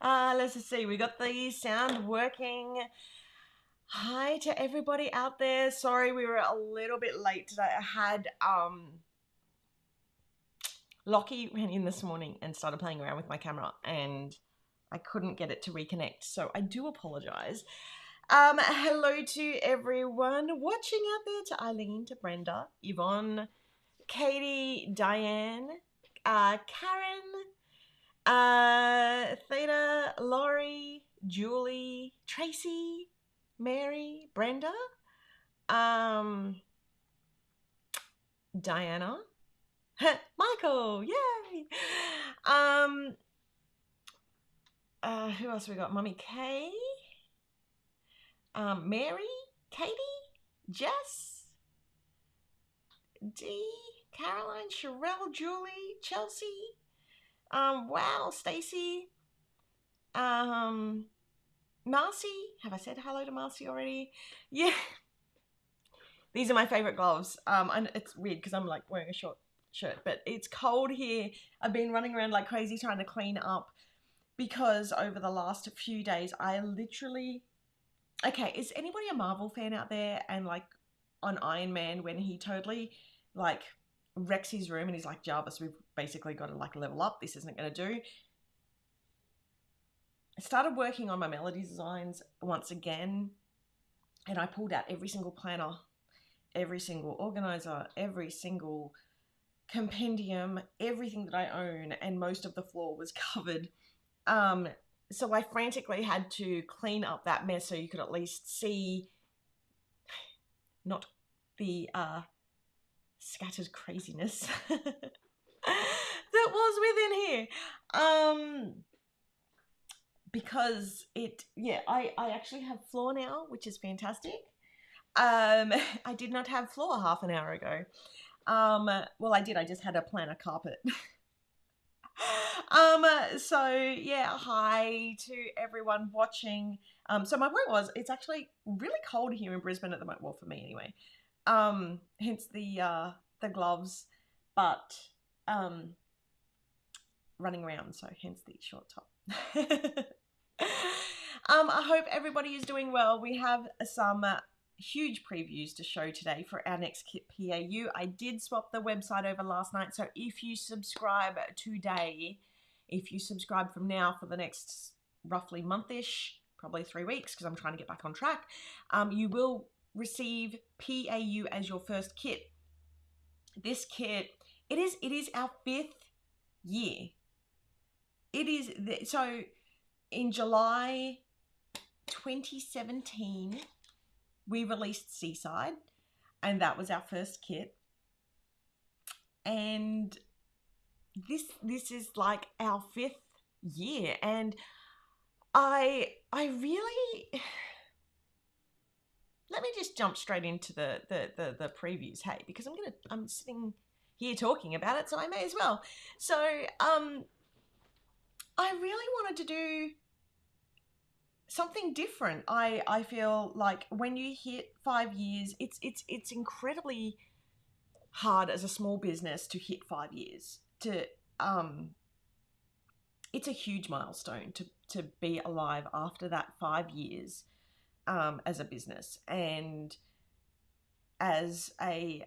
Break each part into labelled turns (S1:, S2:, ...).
S1: Let's just see. We got the sound working. Hi to everybody out there. Sorry we were a little bit late today. I had Lockie ran in this morning and started playing around with my camera and I couldn't get it to reconnect. So I do apologize. Hello to everyone watching out there, to Eileen, to Brenda, Yvonne, Katie, Diane, Karen, Theta, Laurie, Julie, Tracy, Mary, Brenda, um, Diana, Michael, yay! Who else we got? Mummy Kay, Mary, Katie, Jess, Dee, Caroline, Sherelle, Julie, Chelsea, wow, Stacy, Marcy. Have I said hello to Marcy already? Yeah. These are my favorite gloves. And it's weird because I'm like wearing a short shirt, but it's cold here. I've been running around like crazy trying to clean up because over the last few days, I literally... Okay, is anybody a Marvel fan out there? And like on Iron Man, when he totally like wrecks his room and he's like, Jarvis, we've basically got to like level up. This isn't going to do. I started working on my melody designs once again, and I pulled out every single planner, every single organizer, every single compendium, everything that I own, and most of the floor was covered. So I frantically had to clean up that mess so you could at least see not the scattered craziness that was within here. Because I actually have floor now, which is fantastic. I did not have floor half an hour ago. Well, I did. I just had a planner carpet. So yeah, hi to everyone watching. So my point was, it's actually really cold here in Brisbane at the moment. Well, for me anyway. Hence the gloves, but running around, so hence the short top. I hope everybody is doing well. We have some huge previews to show today for our next kit PAU. I did swap the website over last night, so if you subscribe today, if you subscribe from now for the next roughly month-ish, probably 3 weeks, because I'm trying to get back on track, you will receive PAU as your first kit. This kit, it is our 5th year. It is, so in July 2017, we released Seaside, and that was our first kit. And this is like our 5th year, and I really... Let me just jump straight into the previews, hey, because I'm sitting here talking about it, so I may as well. So I really wanted to do something different. I feel like when you hit 5 years, it's incredibly hard as a small business to hit 5 years. It's a huge milestone to be alive after that 5 years as a business, and as a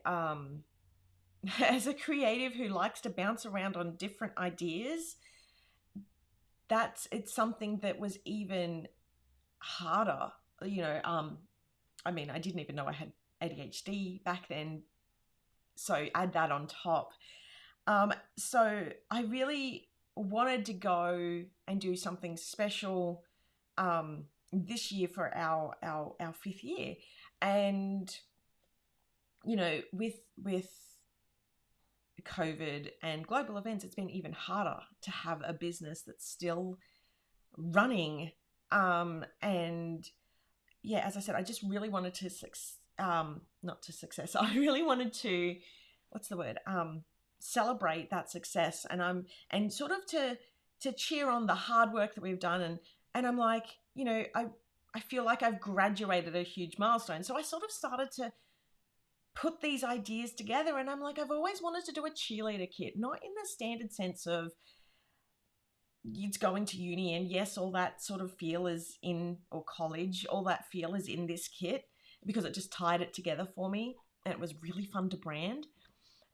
S1: as a creative who likes to bounce around on different ideas, it's something that was even harder. You know, I mean, I didn't even know I had ADHD back then, so add that on top. So I really wanted to go and do something special this year for our 5th year. And you know, with COVID and global events, it's been even harder to have a business that's still running. And yeah, as I said, I just really wanted to I really wanted to, what's the word? Celebrate that success, and sort of to cheer on the hard work that we've done. And I'm like, you know, I feel like I've graduated a huge milestone. So I sort of started to put these ideas together, and I'm like, I've always wanted to do a cheerleader kit, not in the standard sense of it's going to uni, and yes, all that sort of feel is in, or college, all that feel is in this kit because it just tied it together for me, and it was really fun to brand.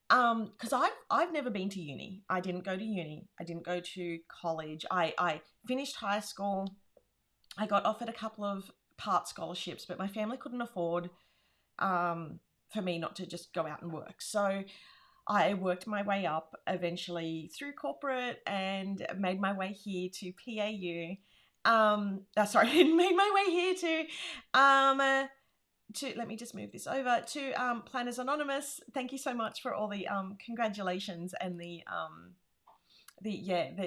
S1: Because I've never been to uni. I didn't go to uni. I didn't go to college. I finished high school. I got offered a couple of part scholarships, but my family couldn't afford for me not to just go out and work. So I worked my way up eventually through corporate and made my way here to PAU. Made my way here to let me just move this over to Planners Anonymous. Thank you so much for all the congratulations and the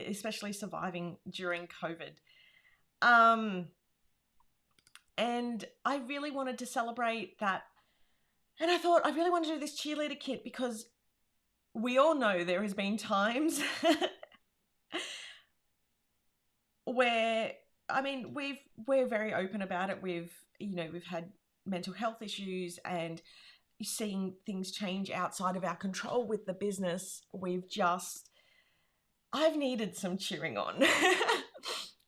S1: especially surviving during COVID. And I really wanted to celebrate that. And I thought I really want to do this cheerleader kit because we all know there has been times where, I mean, we're very open about it. We've had mental health issues and seeing things change outside of our control with the business. I've needed some cheering on.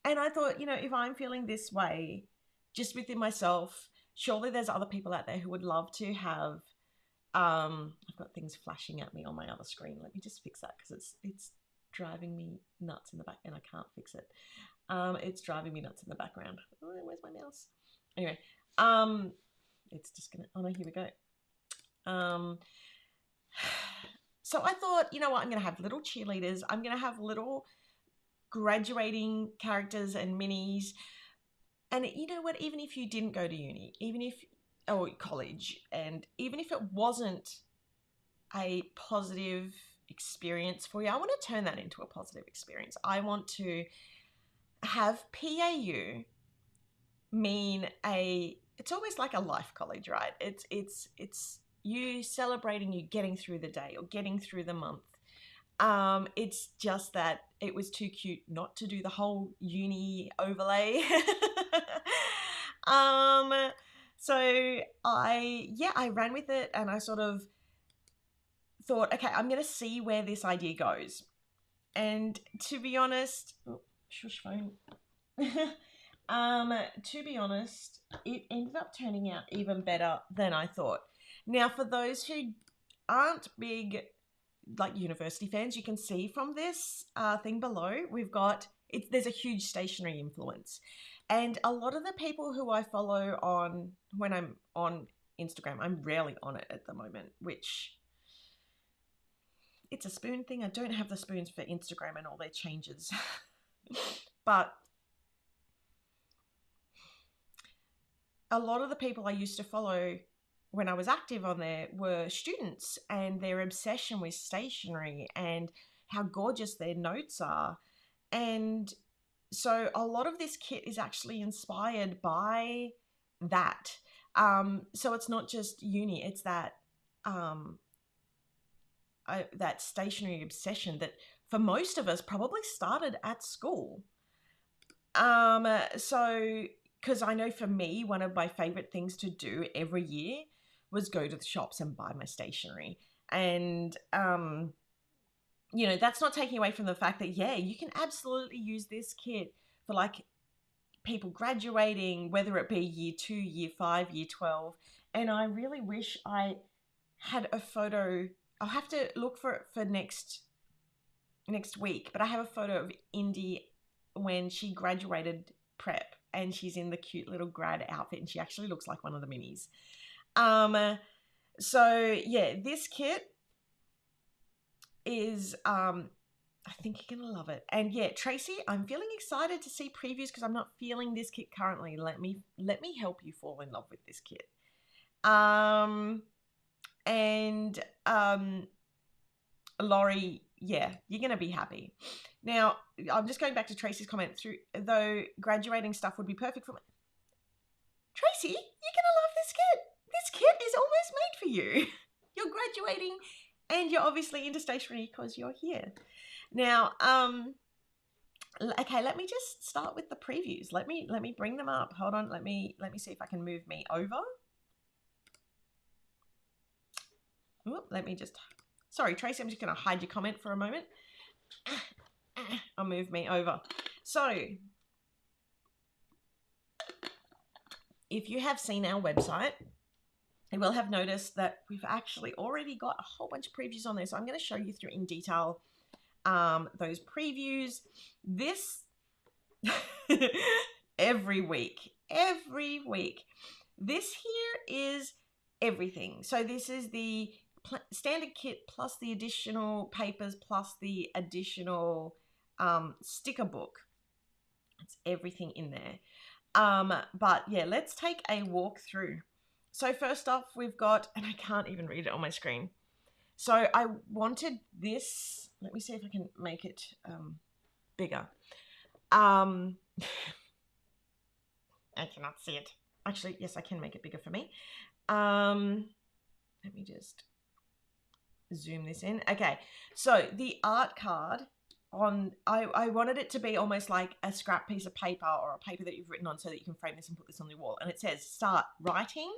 S1: And I thought, if I'm feeling this way just within myself, surely there's other people out there who would love to have, I've got things flashing at me on my other screen. Let me just fix that because it's driving me nuts in the back and I can't fix it. It's driving me nuts in the background. Oh, where's my mouse? Anyway, it's just gonna, oh no, here we go. So I thought, you know what, I'm gonna have little cheerleaders. I'm gonna have little graduating characters and minis. And you know what, even if you didn't go to uni, or college, and even if it wasn't a positive experience for you, I want to turn that into a positive experience. I want to have PAU mean it's always like a life college, right? It's you celebrating you getting through the day or getting through the month. It's just that it was too cute not to do the whole uni overlay. So I ran with it and I sort of thought, okay, I'm going to see where this idea goes. And to be honest, shush phone. To be honest, it ended up turning out even better than I thought. Now, for those who aren't big like university fans, you can see from this thing below, there's a huge stationery influence. And a lot of the people who I follow when I'm on Instagram, I'm rarely on it at the moment, which it's a spoon thing. I don't have the spoons for Instagram and all their changes. But a lot of the people I used to follow when I was active on there were students and their obsession with stationery and how gorgeous their notes are. And so a lot of this kit is actually inspired by that. So it's not just uni, it's that that stationery obsession that for most of us probably started at school. So because I know for me, one of my favorite things to do every year was go to the shops and buy my stationery. And, that's not taking away from the fact that, yeah, you can absolutely use this kit for like people graduating, whether it be year 2, year 5, year 12. And I really wish I had a photo. I'll have to look for it for next week, but I have a photo of Indy when she graduated prep and she's in the cute little grad outfit and she actually looks like one of the minis. So yeah, this kit is, I think you're going to love it. And yeah, Tracy, I'm feeling excited to see previews because I'm not feeling this kit currently. Let me help you fall in love with this kit. Laurie, yeah, you're going to be happy. Now, I'm just going back to Tracy's comment though graduating stuff would be perfect for me. Tracy, you're going to love this kit. This kit is almost made for you. You're graduating and you're obviously into stationery because you're here. Now, okay, let me just start with the previews. Let me bring them up. Hold on, let me see if I can move me over. Ooh, sorry, Tracy, I'm just going to hide your comment for a moment. I'll move me over. So if you have seen our website, you will have noticed that we've actually already got a whole bunch of previews on there. So I'm going to show you through in detail those previews. This every week. This here is everything. So this is the standard kit plus the additional papers plus the additional sticker book. It's everything in there. But yeah, let's take a walk through. So first off, we've got, and I can't even read it on my screen. So I wanted this. Let me see if I can make it bigger. I cannot see it. Actually, yes, I can make it bigger for me. Let me just zoom this in. Okay, so the art card on, I wanted it to be almost like a scrap piece of paper or a paper that you've written on so that you can frame this and put this on the wall. And it says, start writing,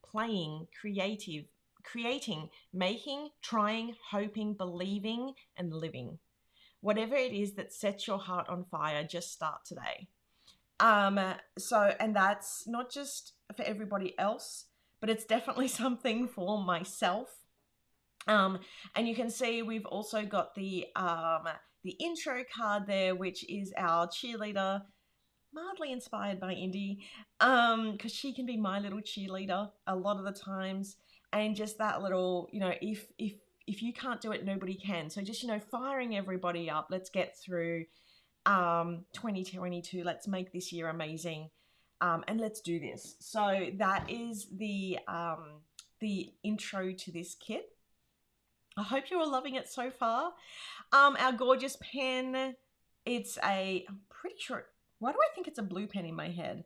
S1: playing, creating, making, trying, hoping, believing, and living. Whatever it is that sets your heart on fire, just start today. So, and that's not just for everybody else, but it's definitely something for myself. And you can see we've also got the intro card there, which is our cheerleader, mildly inspired by Indy, because she can be my little cheerleader a lot of the times. And just that little, you know, if you can't do it, nobody can. So just, you know, firing everybody up. Let's get through 2022. Let's make this year amazing. And let's do this. So that is the intro to this kit. I hope you're all loving it so far. Our gorgeous pen, it's I'm pretty sure, why do I think it's a blue pen in my head?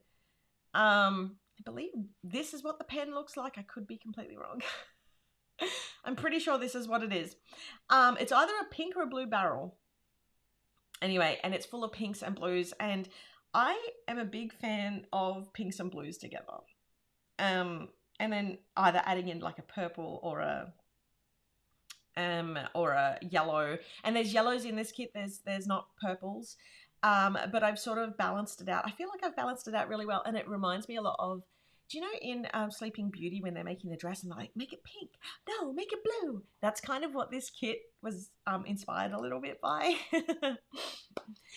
S1: I believe this is what the pen looks like. I could be completely wrong. I'm pretty sure this is what it is. It's either a pink or a blue barrel. Anyway, and it's full of pinks and blues, and I am a big fan of pinks and blues together. And then either adding in like a purple or a yellow, and there's yellows in this kit, there's not purples, but I've sort of balanced it out. I feel like I've balanced it out really well, and it reminds me a lot of, do you know in Sleeping Beauty when they're making the dress and they're like, make it pink, no, make it blue? That's kind of what this kit was inspired a little bit by.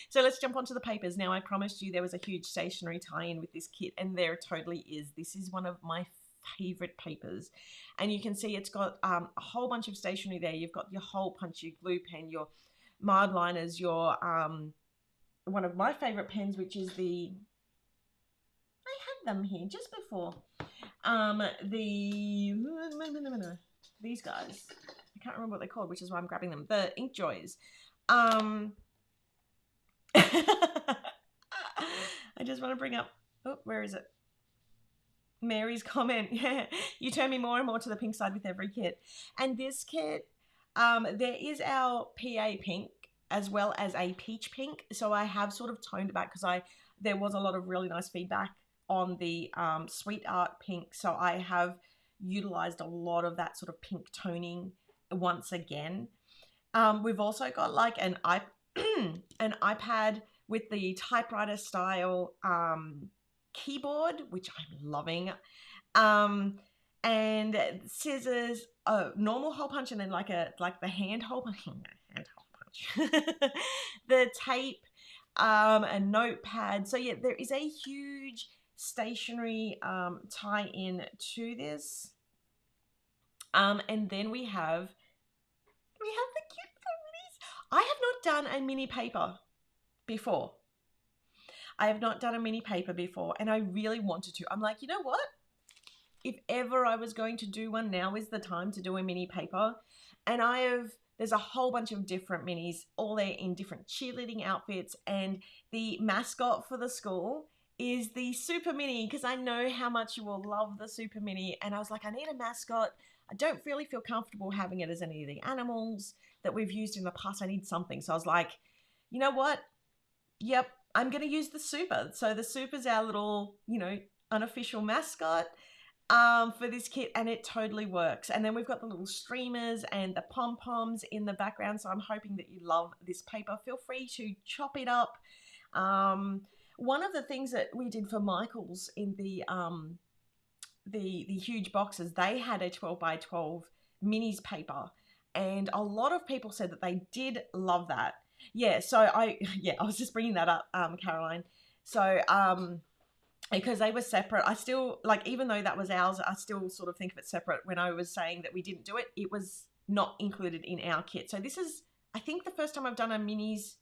S1: So let's jump onto the papers. Now, I promised you there was a huge stationery tie-in with this kit, and there totally is. This is one of my favorite papers, and you can see it's got a whole bunch of stationery there. You've got your hole punch, your glue pen, your mild liners, your one of my favorite pens, which is the, I had them here just before, these guys, I can't remember what they're called, which is why I'm grabbing them, the Ink Joys. I just want to bring up, oh, where is it? Mary's comment. Yeah, you turn me more and more to the pink side with every kit. And this kit, there is our PA pink as well as a peach pink. So I have sort of toned it back because there was a lot of really nice feedback on the Sweet Art pink. So I have utilized a lot of that sort of pink toning once again. We've also got like an iPad with the typewriter style keyboard, which I'm loving, and scissors, normal hole punch, and then like the hand hole punch, the tape, a notepad. So yeah, there is a huge stationery tie-in to this, and then we have the cute minis. I have not done a mini paper before. And I really wanted to. I'm like, you know what? If ever I was going to do one, now is the time to do a mini paper. And there's a whole bunch of different minis, all there in different cheerleading outfits. And the mascot for the school is the Super Mini, because I know how much you will love the Super Mini. And I was like, I need a mascot. I don't really feel comfortable having it as any of the animals that we've used in the past. I need something. So I was like, you know what? Yep, I'm going to use the Super. So the Super's our little, you know, unofficial mascot. for this kit, and it totally works. And then we've got the little streamers and the pom-poms in the background, so I'm hoping that you love this paper. Feel free to chop it up. One of the things that we did for Michael's in the huge boxes, they had a 12 by 12 minis paper, and a lot of people said that they did love that. Yeah, so I was just bringing that up, Caroline. So because they were separate, I still, like, even though that was ours, I still sort of think of it separate. When I was saying that we didn't do it, it was not included in our kit. So this is, I think, the first time I've done a minis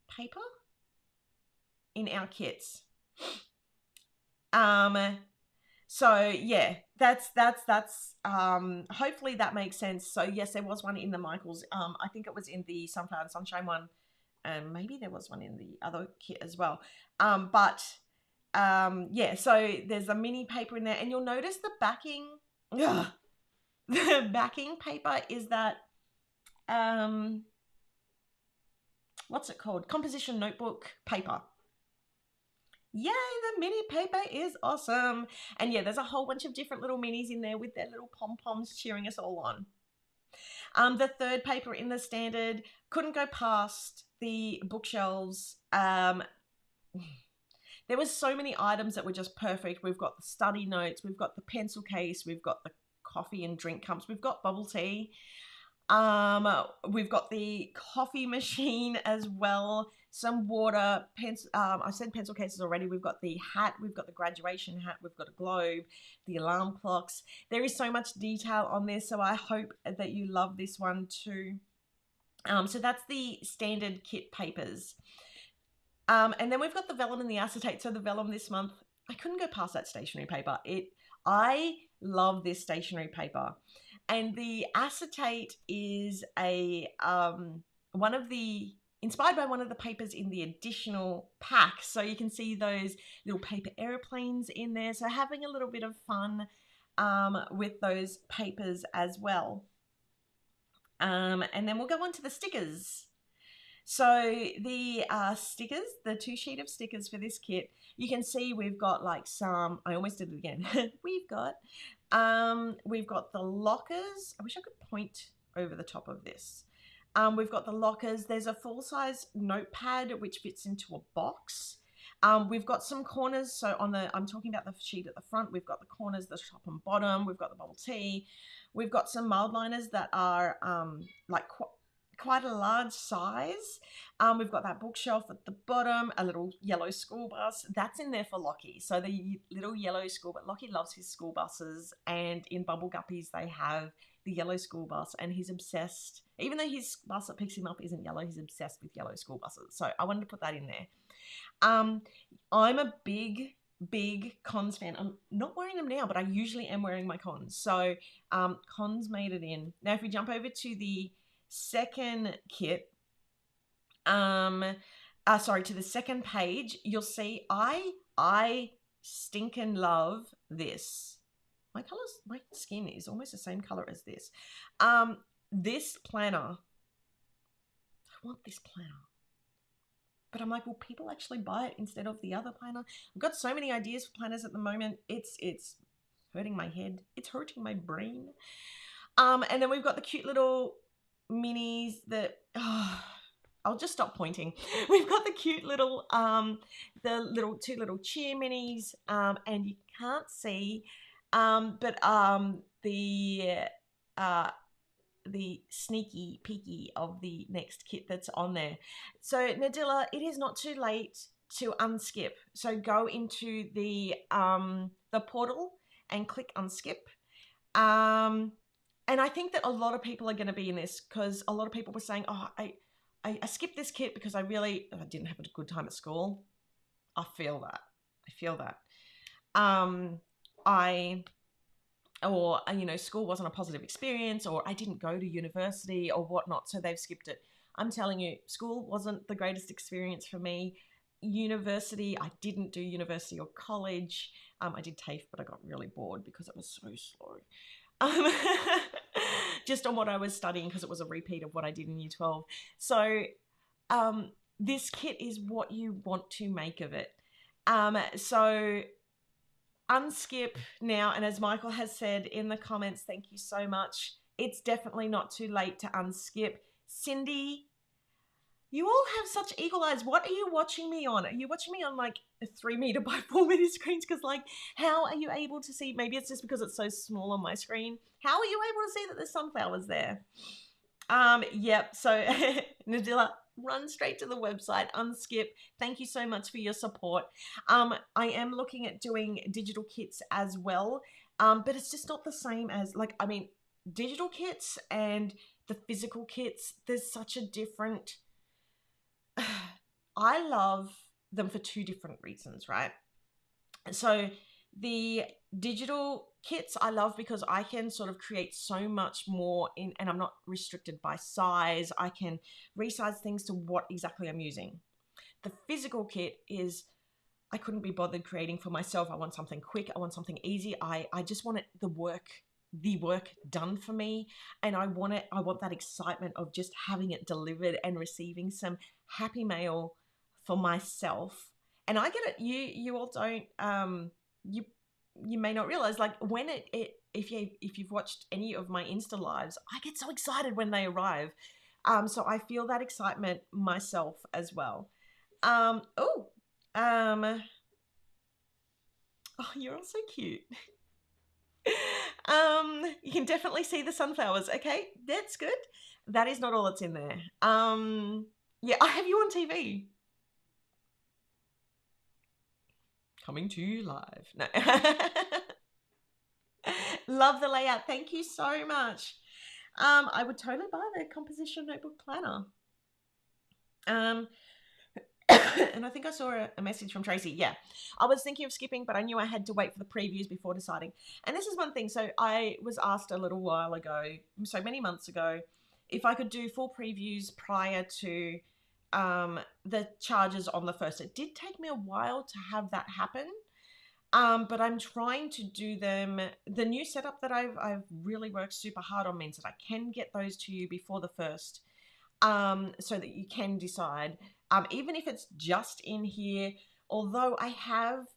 S1: paper in our kits. So yeah, that's hopefully that makes sense. So yes, there was one in the Michaels. I think it was in the Sunflower and Sunshine one, and maybe there was one in the other kit as well. Yeah, so there's a mini paper in there, and you'll notice the backing. Ugh, the backing paper is that what's it called? Composition notebook paper. Yay, the mini paper is awesome. And yeah, there's a whole bunch of different little minis in there with their little pom-poms cheering us all on. The third paper in the standard, couldn't go past the bookshelves. There was so many items that were just perfect. We've got the study notes, we've got the pencil case, we've got the coffee and drink cups, we've got bubble tea. We've got the coffee machine as well, some water, I said pencil cases already. We've got the hat, we've got the graduation hat, we've got a globe, the alarm clocks. There is so much detail on this, so I hope that you love this one too. So that's the standard kit papers. And then we've got the vellum and the acetate. So the vellum this month, I couldn't go past that stationery paper. I love this stationery paper. And the acetate is inspired by one of the papers in the additional pack. So you can see those little paper airplanes in there. So having a little bit of fun with those papers as well. And then we'll go on to the stickers. So the stickers, the 2 sheet of stickers for this kit, you can see we've got like some, I almost did it again. We've got the lockers. I wish I could point over the top of this. We've got the lockers. There's a full-size notepad which fits into a box. We've got some corners. So I'm talking about the sheet at the front. We've got the corners, the top and bottom. We've got the bubble tea. We've got some mild liners that are like quite a large size. We've got that bookshelf at the bottom, a little yellow school bus. That's in there for Lockie. So the little yellow school bus, Lockie loves his school buses, and in Bubble Guppies they have the yellow school bus, and he's obsessed. Even though his bus that picks him up isn't yellow, he's obsessed with yellow school buses. So I wanted to put that in there. I'm a big Cons fan. I'm not wearing them now, but I usually am wearing my Cons. So Cons made it in. Now if we jump over to the second kit, to the second page, you'll see I stinking love this. My skin is almost the same color as this. This planner, I want this planner. But I'm like, will people actually buy it instead of the other planner? I've got so many ideas for planners at the moment. It's hurting my head. It's hurting my brain. And then we've got the cute little minis that, I'll just stop pointing. We've got the cute little, two little cheer minis, and you can't see, but the sneaky peeky of the next kit that's on there. So Nadilla, it is not too late to unskip. So go into the portal and click unskip. And I think that a lot of people are going to be in this, because a lot of people were saying, oh, I skipped this kit because I didn't have a good time at school. I feel that. School wasn't a positive experience, or I didn't go to university or whatnot, so they've skipped it. I'm telling you, school wasn't the greatest experience for me. University, I didn't do university or college. I did TAFE, but I got really bored because it was so slow. Just on what I was studying, because it was a repeat of what I did in year 12. So this kit is what you want to make of it. So unskip now. And as Michael has said in the comments, thank you so much. It's definitely not too late to unskip. Cindy, you all have such eagle eyes. What are you watching me on? Are you watching me on like a 3 meter by 4 meter screens? Because like, how are you able to see? Maybe it's just because it's so small on my screen. How are you able to see that there's sunflowers there? Yep. So Nadilla, run straight to the website, unskip. Thank you so much for your support. I am looking at doing digital kits as well. But it's just not the same as like, I mean, digital kits and the physical kits, there's such a different, I love them for two different reasons, right? So the digital kits I love because I can sort of create so much more in, and I'm not restricted by size. I can resize things to what exactly I'm using. The physical kit is, I couldn't be bothered creating for myself. I want something quick. I want something easy. I just want the work done for me, and I want that excitement of just having it delivered and receiving some happy mail for myself. And I get it. You all don't. You may not realize, like, when if you've watched any of my Insta lives, I get so excited when they arrive. So I feel that excitement myself as well. Oh, you're all so cute. You can definitely see the sunflowers. Okay, that's good. That is not all that's in there. Yeah, I have you on TV. Coming to you live. No. Love the layout. Thank you so much. I would totally buy the composition notebook planner. And I think I saw a message from Tracy. Yeah, I was thinking of skipping, but I knew I had to wait for the previews before deciding. And this is one thing. So I was asked a little while ago, so many months ago, if I could do full previews prior to the charges on the 1st. It did take me a while to have that happen. But I'm trying to do them. The new setup that I've really worked super hard on means that I can get those to you before the 1st, so that you can decide. Even if it's just in here, although I have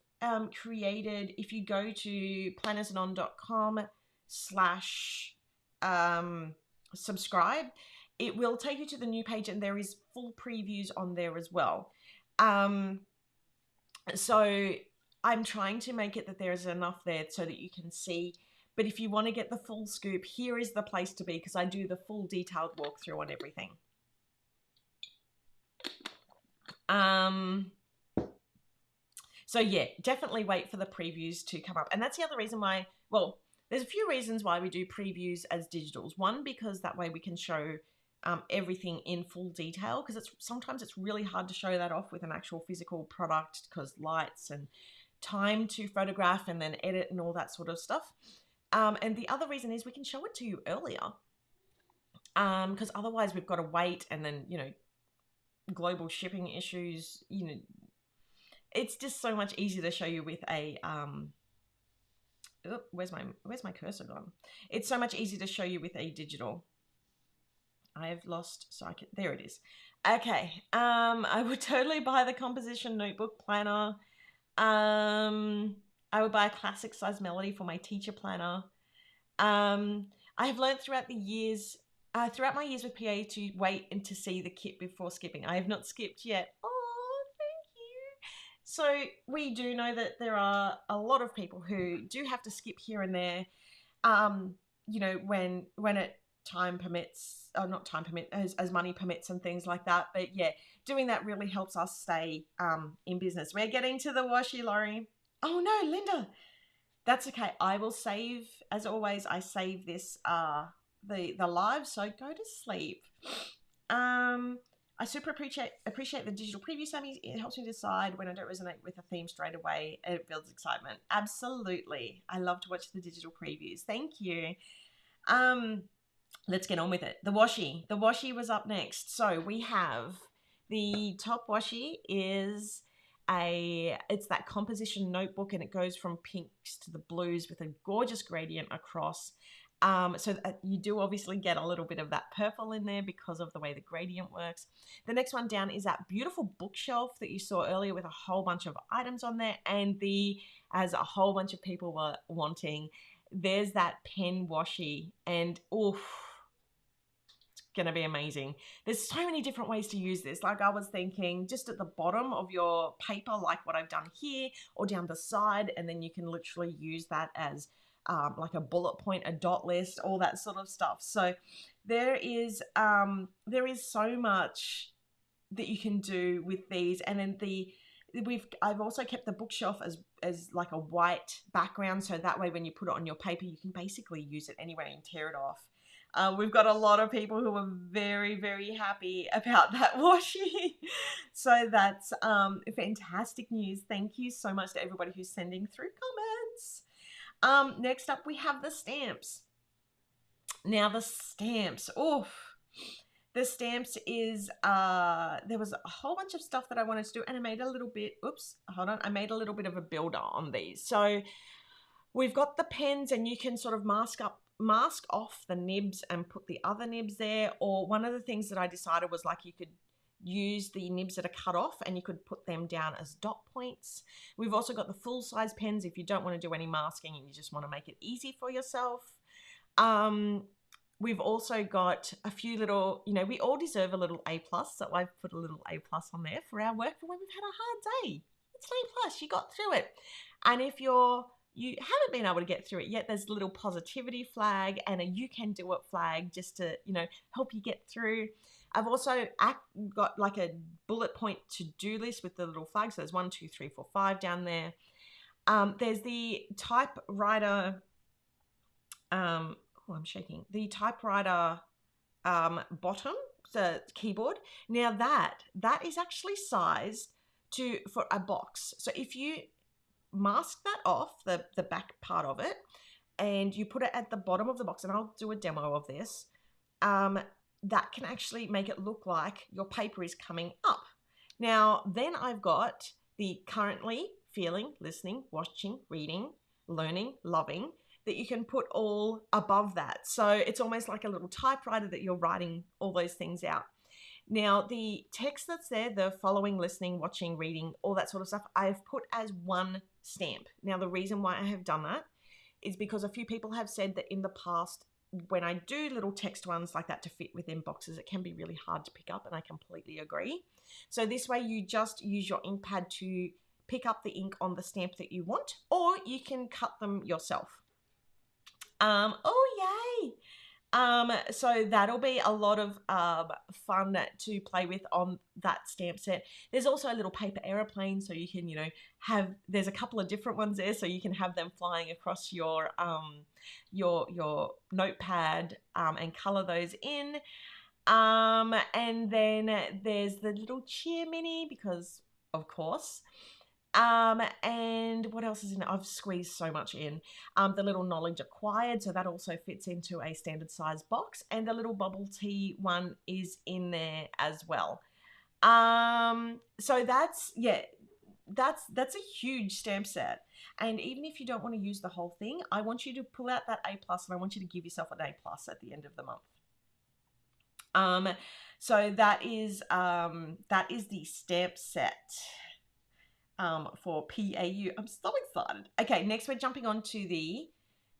S1: created, if you go to plannersanon.com/subscribe, it will take you to the new page, and there is full previews on there as well. So I'm trying to make it that there is enough there so that you can see. But if you want to get the full scoop, here is the place to be, because I do the full detailed walkthrough on everything. So yeah, definitely wait for the previews to come up. And that's the other reason why, well, there's a few reasons why we do previews as digitals. One, because that way we can show everything in full detail, because sometimes it's really hard to show that off with an actual physical product, because lights and time to photograph and then edit and all that sort of stuff. And the other reason is we can show it to you earlier, because otherwise we've got to wait, and then, you know, global shipping issues, you know, it's just so much easier to show you with a where's my cursor gone? It's so much easier to show you with a digital. I have lost, so I can, there it is. Okay, I would totally buy the composition notebook planner. I would buy a classic size Melody for my teacher planner. I have learned throughout my years with PA to wait and to see the kit before skipping. I have not skipped yet. Oh, thank you. So we do know that there are a lot of people who do have to skip here and there, you know, when it time permits, or not time permit, as money permits and things like that. But yeah, doing that really helps us stay in business. We're getting to the washi, Laurie. Oh no, Linda. That's okay. I will save, as always, I save this the live, so go to sleep. I super appreciate the digital preview, Sammy. It helps me decide when I don't resonate with a theme straight away, and it builds excitement. Absolutely. I love to watch the digital previews. Thank you. Let's get on with it. The washi. The washi was up next. So we have the top washi is it's that composition notebook, and it goes from pinks to the blues with a gorgeous gradient across. So that you do obviously get a little bit of that purple in there because of the way the gradient works. The next one down is that beautiful bookshelf that you saw earlier with a whole bunch of items on there, and as a whole bunch of people were wanting, there's that pen washi, and oof, going to be amazing. There's so many different ways to use this. Like I was thinking just at the bottom of your paper, like what I've done here, or down the side, and then you can literally use that as like a bullet point, a dot list, all that sort of stuff. So there is so much that you can do with these. And then I've also kept the bookshelf as like a white background, so that way when you put it on your paper, you can basically use it anywhere and tear it off. We've got a lot of people who are very, very happy about that washi. So that's fantastic news. Thank you so much to everybody who's sending through comments. Next up, we have the stamps. Now the stamps, the stamps is, there was a whole bunch of stuff that I wanted to do, and I made a little bit, I made a little bit of a builder on these. So we've got the pens, and you can sort of mask off the nibs and put the other nibs there. Or one of the things that I decided was like you could use the nibs that are cut off and you could put them down as dot points. We've also got the full size pens if you don't want to do any masking and you just want to make it easy for yourself. We've also got a few little, we all deserve a little A+, so I've put a little A+ on there for our work for when we've had a hard day. It's an A+, you got through it. And if you haven't been able to get through it yet, there's a little positivity flag and a you can do it flag just to, help you get through. I've also got like a bullet point to-do list with the little flags. So there's 1, 2, 3, 4, 5 down there. There's the typewriter, I'm shaking. The typewriter bottom, the keyboard. Now that is actually sized for a box. So if you mask that off, the back part of it, and you put it at the bottom of the box, and I'll do a demo of this, that can actually make it look like your paper is coming up. Now, then I've got the currently, feeling, listening, watching, reading, learning, loving, that you can put all above that. So it's almost like a little typewriter that you're writing all those things out. Now, the text that's there, the following, listening, watching, reading, all that sort of stuff, I've put as one stamp. Now, the reason why I have done that is because a few people have said that in the past, when I do little text ones like that to fit within boxes, it can be really hard to pick up, and I completely agree. So this way you just use your ink pad to pick up the ink on the stamp that you want, or you can cut them yourself. Oh, yay! So that'll be a lot of fun to play with on that stamp set. There's also a little paper aeroplane, so you can, there's a couple of different ones there, so you can have them flying across your notepad and color those in. And then there's the little cheer mini, because of course. And what else is in it? I've squeezed so much in. The little knowledge acquired, so that also fits into a standard size box, and the little bubble tea one is in there as well. So that's a huge stamp set. And even if you don't want to use the whole thing, I want you to pull out that A+, and I want you to give yourself an A+ at the end of the month. So that is the stamp set for PAU. I'm so excited. Okay, next we're jumping on to the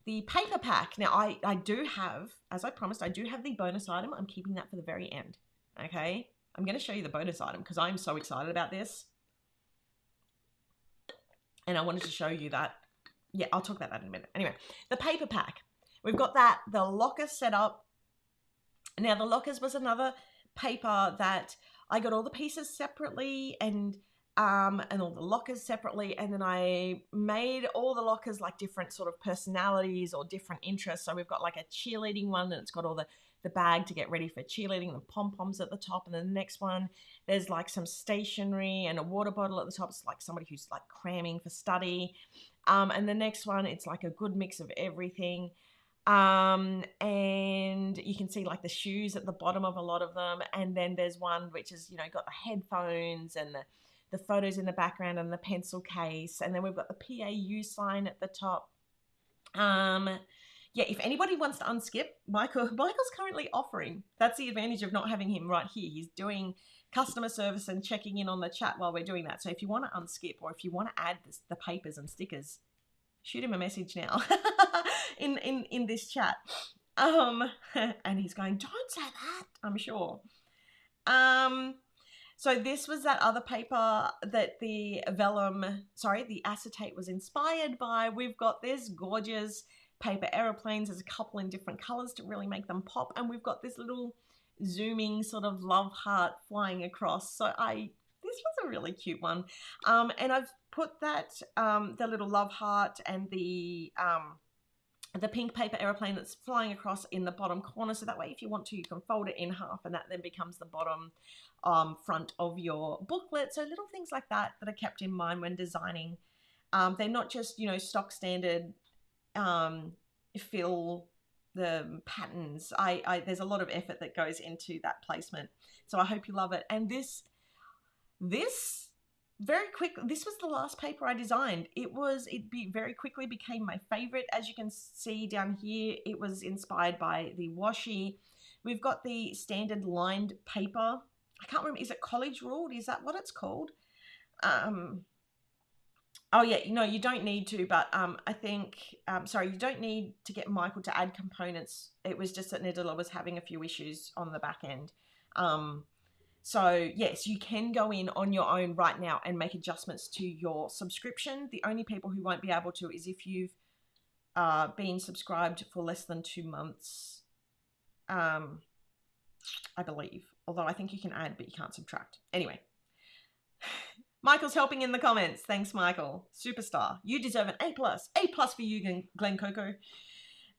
S1: paper pack. Now I do have, as I promised, I do have the bonus item. I'm keeping that for the very end. Okay, I'm going to show you the bonus item because I'm so excited about this. And I wanted to show you that. Yeah, I'll talk about that in a minute. Anyway, the paper pack. We've got the locker set up. Now the lockers was another paper that I got all the pieces separately and all the lockers separately, and then I made all the lockers like different sort of personalities or different interests. So we've got like a cheerleading one, and it's got all the bag to get ready for cheerleading, the pom-poms at the top, and then the next one there's like some stationery and a water bottle at the top. It's like somebody who's like cramming for study. And the next one, it's like a good mix of everything. And you can see like the shoes at the bottom of a lot of them, and then there's one which is got the headphones and the photos in the background and the pencil case, and then we've got the PAU sign at the top. yeah, if anybody wants to unskip, Michael's currently offering. That's the advantage of not having him right here. He's doing customer service and checking in on the chat while we're doing that. So if you want to unskip, or if you want to add the papers and stickers, shoot him a message now in this chat. And he's going, don't say that, I'm sure. So this was that other paper that the acetate was inspired by. We've got this gorgeous paper aeroplanes. There's a couple in different colors to really make them pop. And we've got this little zooming sort of love heart flying across. So this was a really cute one. And I've put that, the little love heart and the pink paper aeroplane that's flying across in the bottom corner. So that way, if you want to, you can fold it in half, and that then becomes the bottom front of your booklet. So little things like that are kept in mind when designing. They're not just, stock standard fill the patterns. There's a lot of effort that goes into that placement. So I hope you love it. And this very quick, this was the last paper I designed. Very quickly became my favorite. As you can see down here, it was inspired by the washi. We've got the standard lined paper. I can't remember, is it college ruled? Is that what it's called? Oh yeah, no, you don't need to, but I think, sorry, you don't need to get Michael to add components. It was just that Nadilla was having a few issues on the back end. So yes, you can go in on your own right now and make adjustments to your subscription. The only people who won't be able to is if you've been subscribed for less than 2 months, I believe. Although I think you can add, but you can't subtract. Anyway, Michael's helping in the comments. Thanks, Michael. Superstar. You deserve an A+. A+ for you, Glen Coco.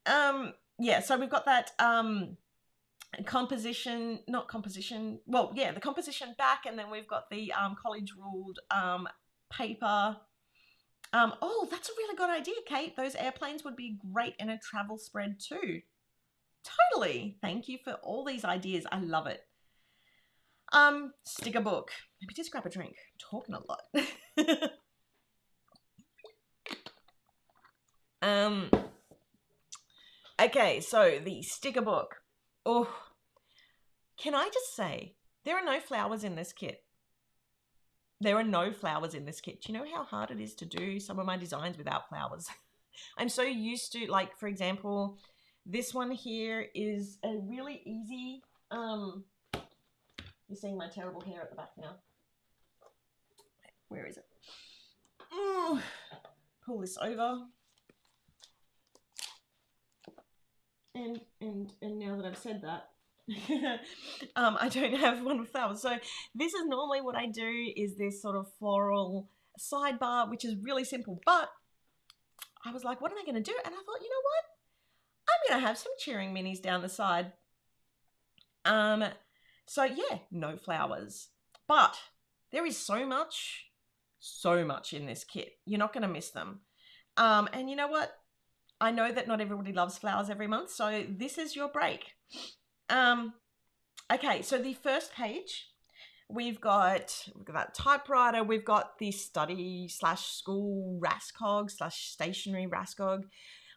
S1: Yeah, so we've got that the composition back, and then we've got the college ruled paper. Oh, that's a really good idea, Kate. Those airplanes would be great in a travel spread too. Totally. Thank you for all these ideas. I love it. Sticker book. Let me just grab a drink. I'm talking a lot. Okay, so the sticker book. Oh, can I just say, there are no flowers in this kit. There are no flowers in this kit. Do you know how hard it is to do some of my designs without flowers? I'm so used to, like, for example, this one here is a really easy, you're seeing my terrible hair at the back now. Where is it? Pull this over. And now that I've said that, I don't have one with flowers. So this is normally what I do, is this sort of floral sidebar, which is really simple. But I was like, what am I going to do? And I thought, you know what? I'm going to have some cheering minis down the side. So yeah, no flowers. But there is so much in this kit. You're not going to miss them. And you know what? I know that not everybody loves flowers every month, so this is your break. Okay, so the first page, we've got that typewriter, we've got the study/school Rascog / stationery Rascog.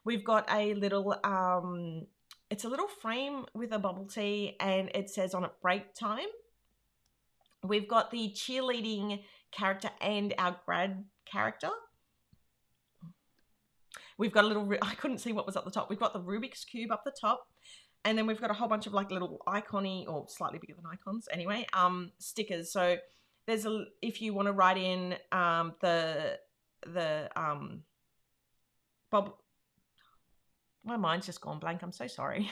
S1: We've got a little, it's a little frame with a bubble tea, and it says on it break time. We've got the cheerleading character and our grad character. We've got a little, I couldn't see what was at the top. We've got the Rubik's Cube up the top. And then we've got a whole bunch of like little icon-y, or slightly bigger than icons anyway, stickers. So there's if you want to write in Bob, my mind's just gone blank. I'm so sorry.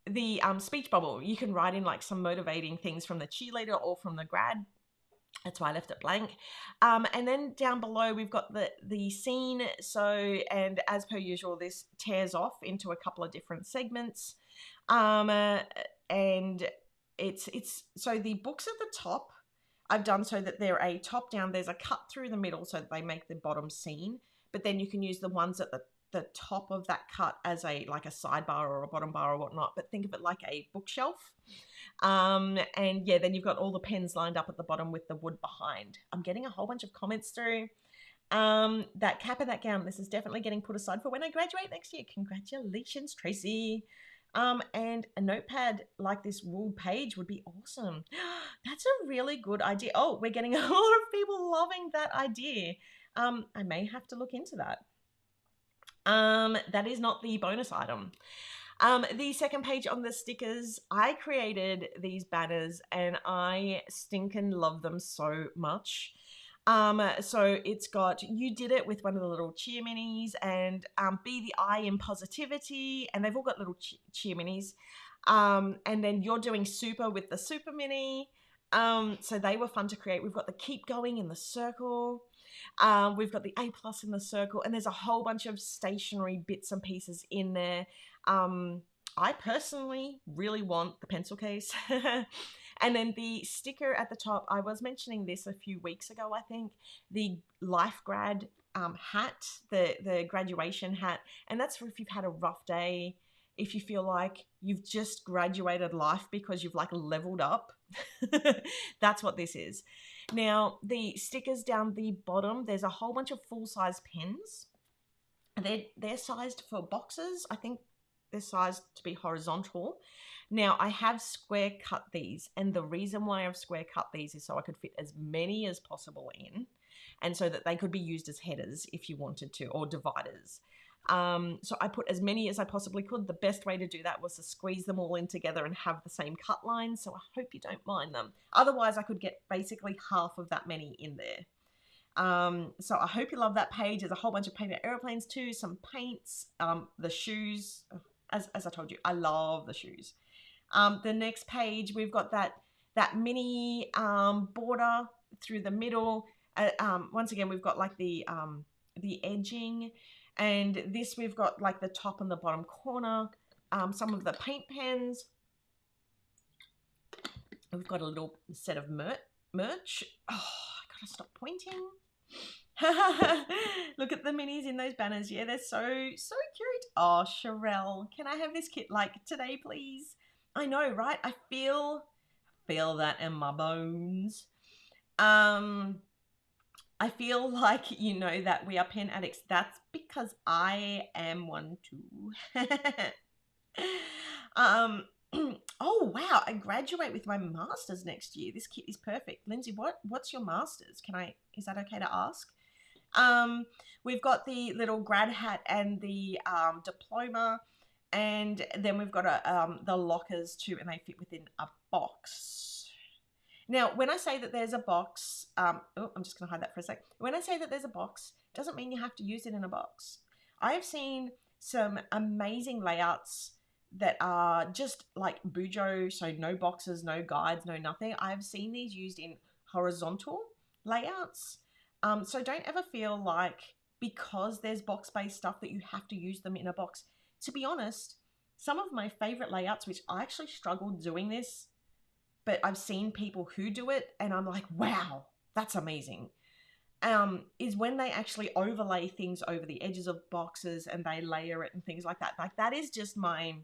S1: The speech bubble, you can write in like some motivating things from the cheerleader or from the grad. That's why I left it blank. And then down below, we've got the scene. So, and as per usual, this tears off into a couple of different segments. And it's so the books at the top, I've done so that they're a top down. There's a cut through the middle so that they make the bottom scene. But then you can use the ones at the top of that cut as like a sidebar or a bottom bar or whatnot. But think of it like a bookshelf. And yeah, then you've got all the pens lined up at the bottom with the wood behind. I'm getting a whole bunch of comments through. That cap and that gown, this is definitely getting put aside for when I graduate next year. Congratulations, Tracy. And a notepad like this ruled page would be awesome. That's a really good idea. Oh, we're getting a lot of people loving that idea. I may have to look into that. That is not the bonus item. The second page on the stickers, I created these banners and I stinking love them so much. So it's got, you did it with one of the little cheer minis, and be the I in positivity, and they've all got little cheer minis. And then you're doing super with the super mini. So they were fun to create. We've got the keep going in the circle. We've got the A+ in the circle, and there's a whole bunch of stationery bits and pieces in there. I personally really want the pencil case. And then the sticker at the top, I was mentioning this a few weeks ago, I think, the Life Grad hat, the graduation hat, and that's for if you've had a rough day, if you feel like you've just graduated life because you've like leveled up. That's what this is. Now, the stickers down the bottom, there's a whole bunch of full-size pens. They're sized for boxes. I think they're sized to be horizontal. Now, I have square cut these, and the reason why I've square cut these is so I could fit as many as possible in, and so that they could be used as headers if you wanted to, or dividers. So I put as many as I possibly could. The best way to do that was to squeeze them all in together and have the same cut lines, so I hope you don't mind them. Otherwise, I could get basically half of that many in there. So I hope you love that page. There's a whole bunch of paper airplanes too, some paints, the shoes. As I told you, I love the shoes. The next page, we've got that mini border through the middle. Once again, we've got like the edging, and this we've got like the top and the bottom corner. Some of the paint pens. We've got a little set of merch. Oh, I gotta stop pointing. Look at the minis in those banners. Yeah, they're so cute. Oh, Sherelle, can I have this kit like today, please? I know, right? I feel that in my bones. I feel like you know that we are pen addicts. That's because I am one too. Oh wow, I graduate with my master's next year. This kit is perfect. Lindsay, what's your master's? Is that okay to ask? We've got the little grad hat and the diploma, and then we've got the lockers too, and they fit within a box. Now, when I say that there's a box, I'm just going to hide that for a sec. When I say that there's a box, it doesn't mean you have to use it in a box. I have seen some amazing layouts that are just like Bujo, so no boxes, no guides, no nothing. I've seen these used in horizontal layouts. So don't ever feel like because there's box-based stuff that you have to use them in a box. To be honest, some of my favorite layouts, which I actually struggled doing this, but I've seen people who do it and I'm like, wow, that's amazing. Is when they actually overlay things over the edges of boxes and they layer it and things like that. Like that is just my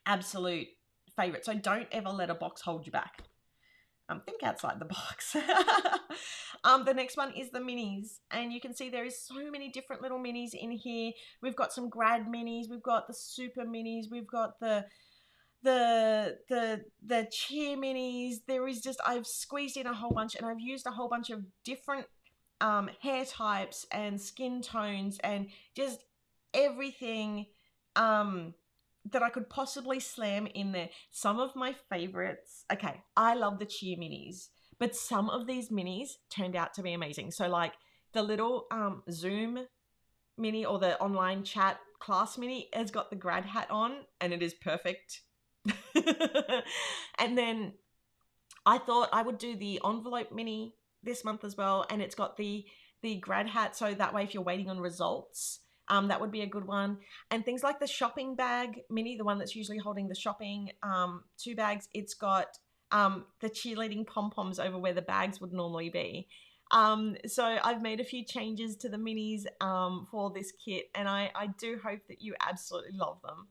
S1: absolute favorite. So don't ever let a box hold you back. Think outside the box. The next one is the minis, and you can see there is so many different little minis in here. We've got some grad minis, we've got the super minis, we've got the cheer minis. There is just, I've squeezed in a whole bunch, and I've used a whole bunch of different hair types and skin tones and just everything that I could possibly slam in there. Some of my favorites, okay, I love the cheer minis, but some of these minis turned out to be amazing. So like the little Zoom mini or the online chat class mini has got the grad hat on and it is perfect. And then I thought I would do the envelope mini this month as well, and it's got the grad hat, so that way if you're waiting on results, that would be a good one. And things like the shopping bag mini, the one that's usually holding the shopping 2 bags, it's got the cheerleading pom-poms over where the bags would normally be. So I've made a few changes to the minis for this kit, and I do hope that you absolutely love them.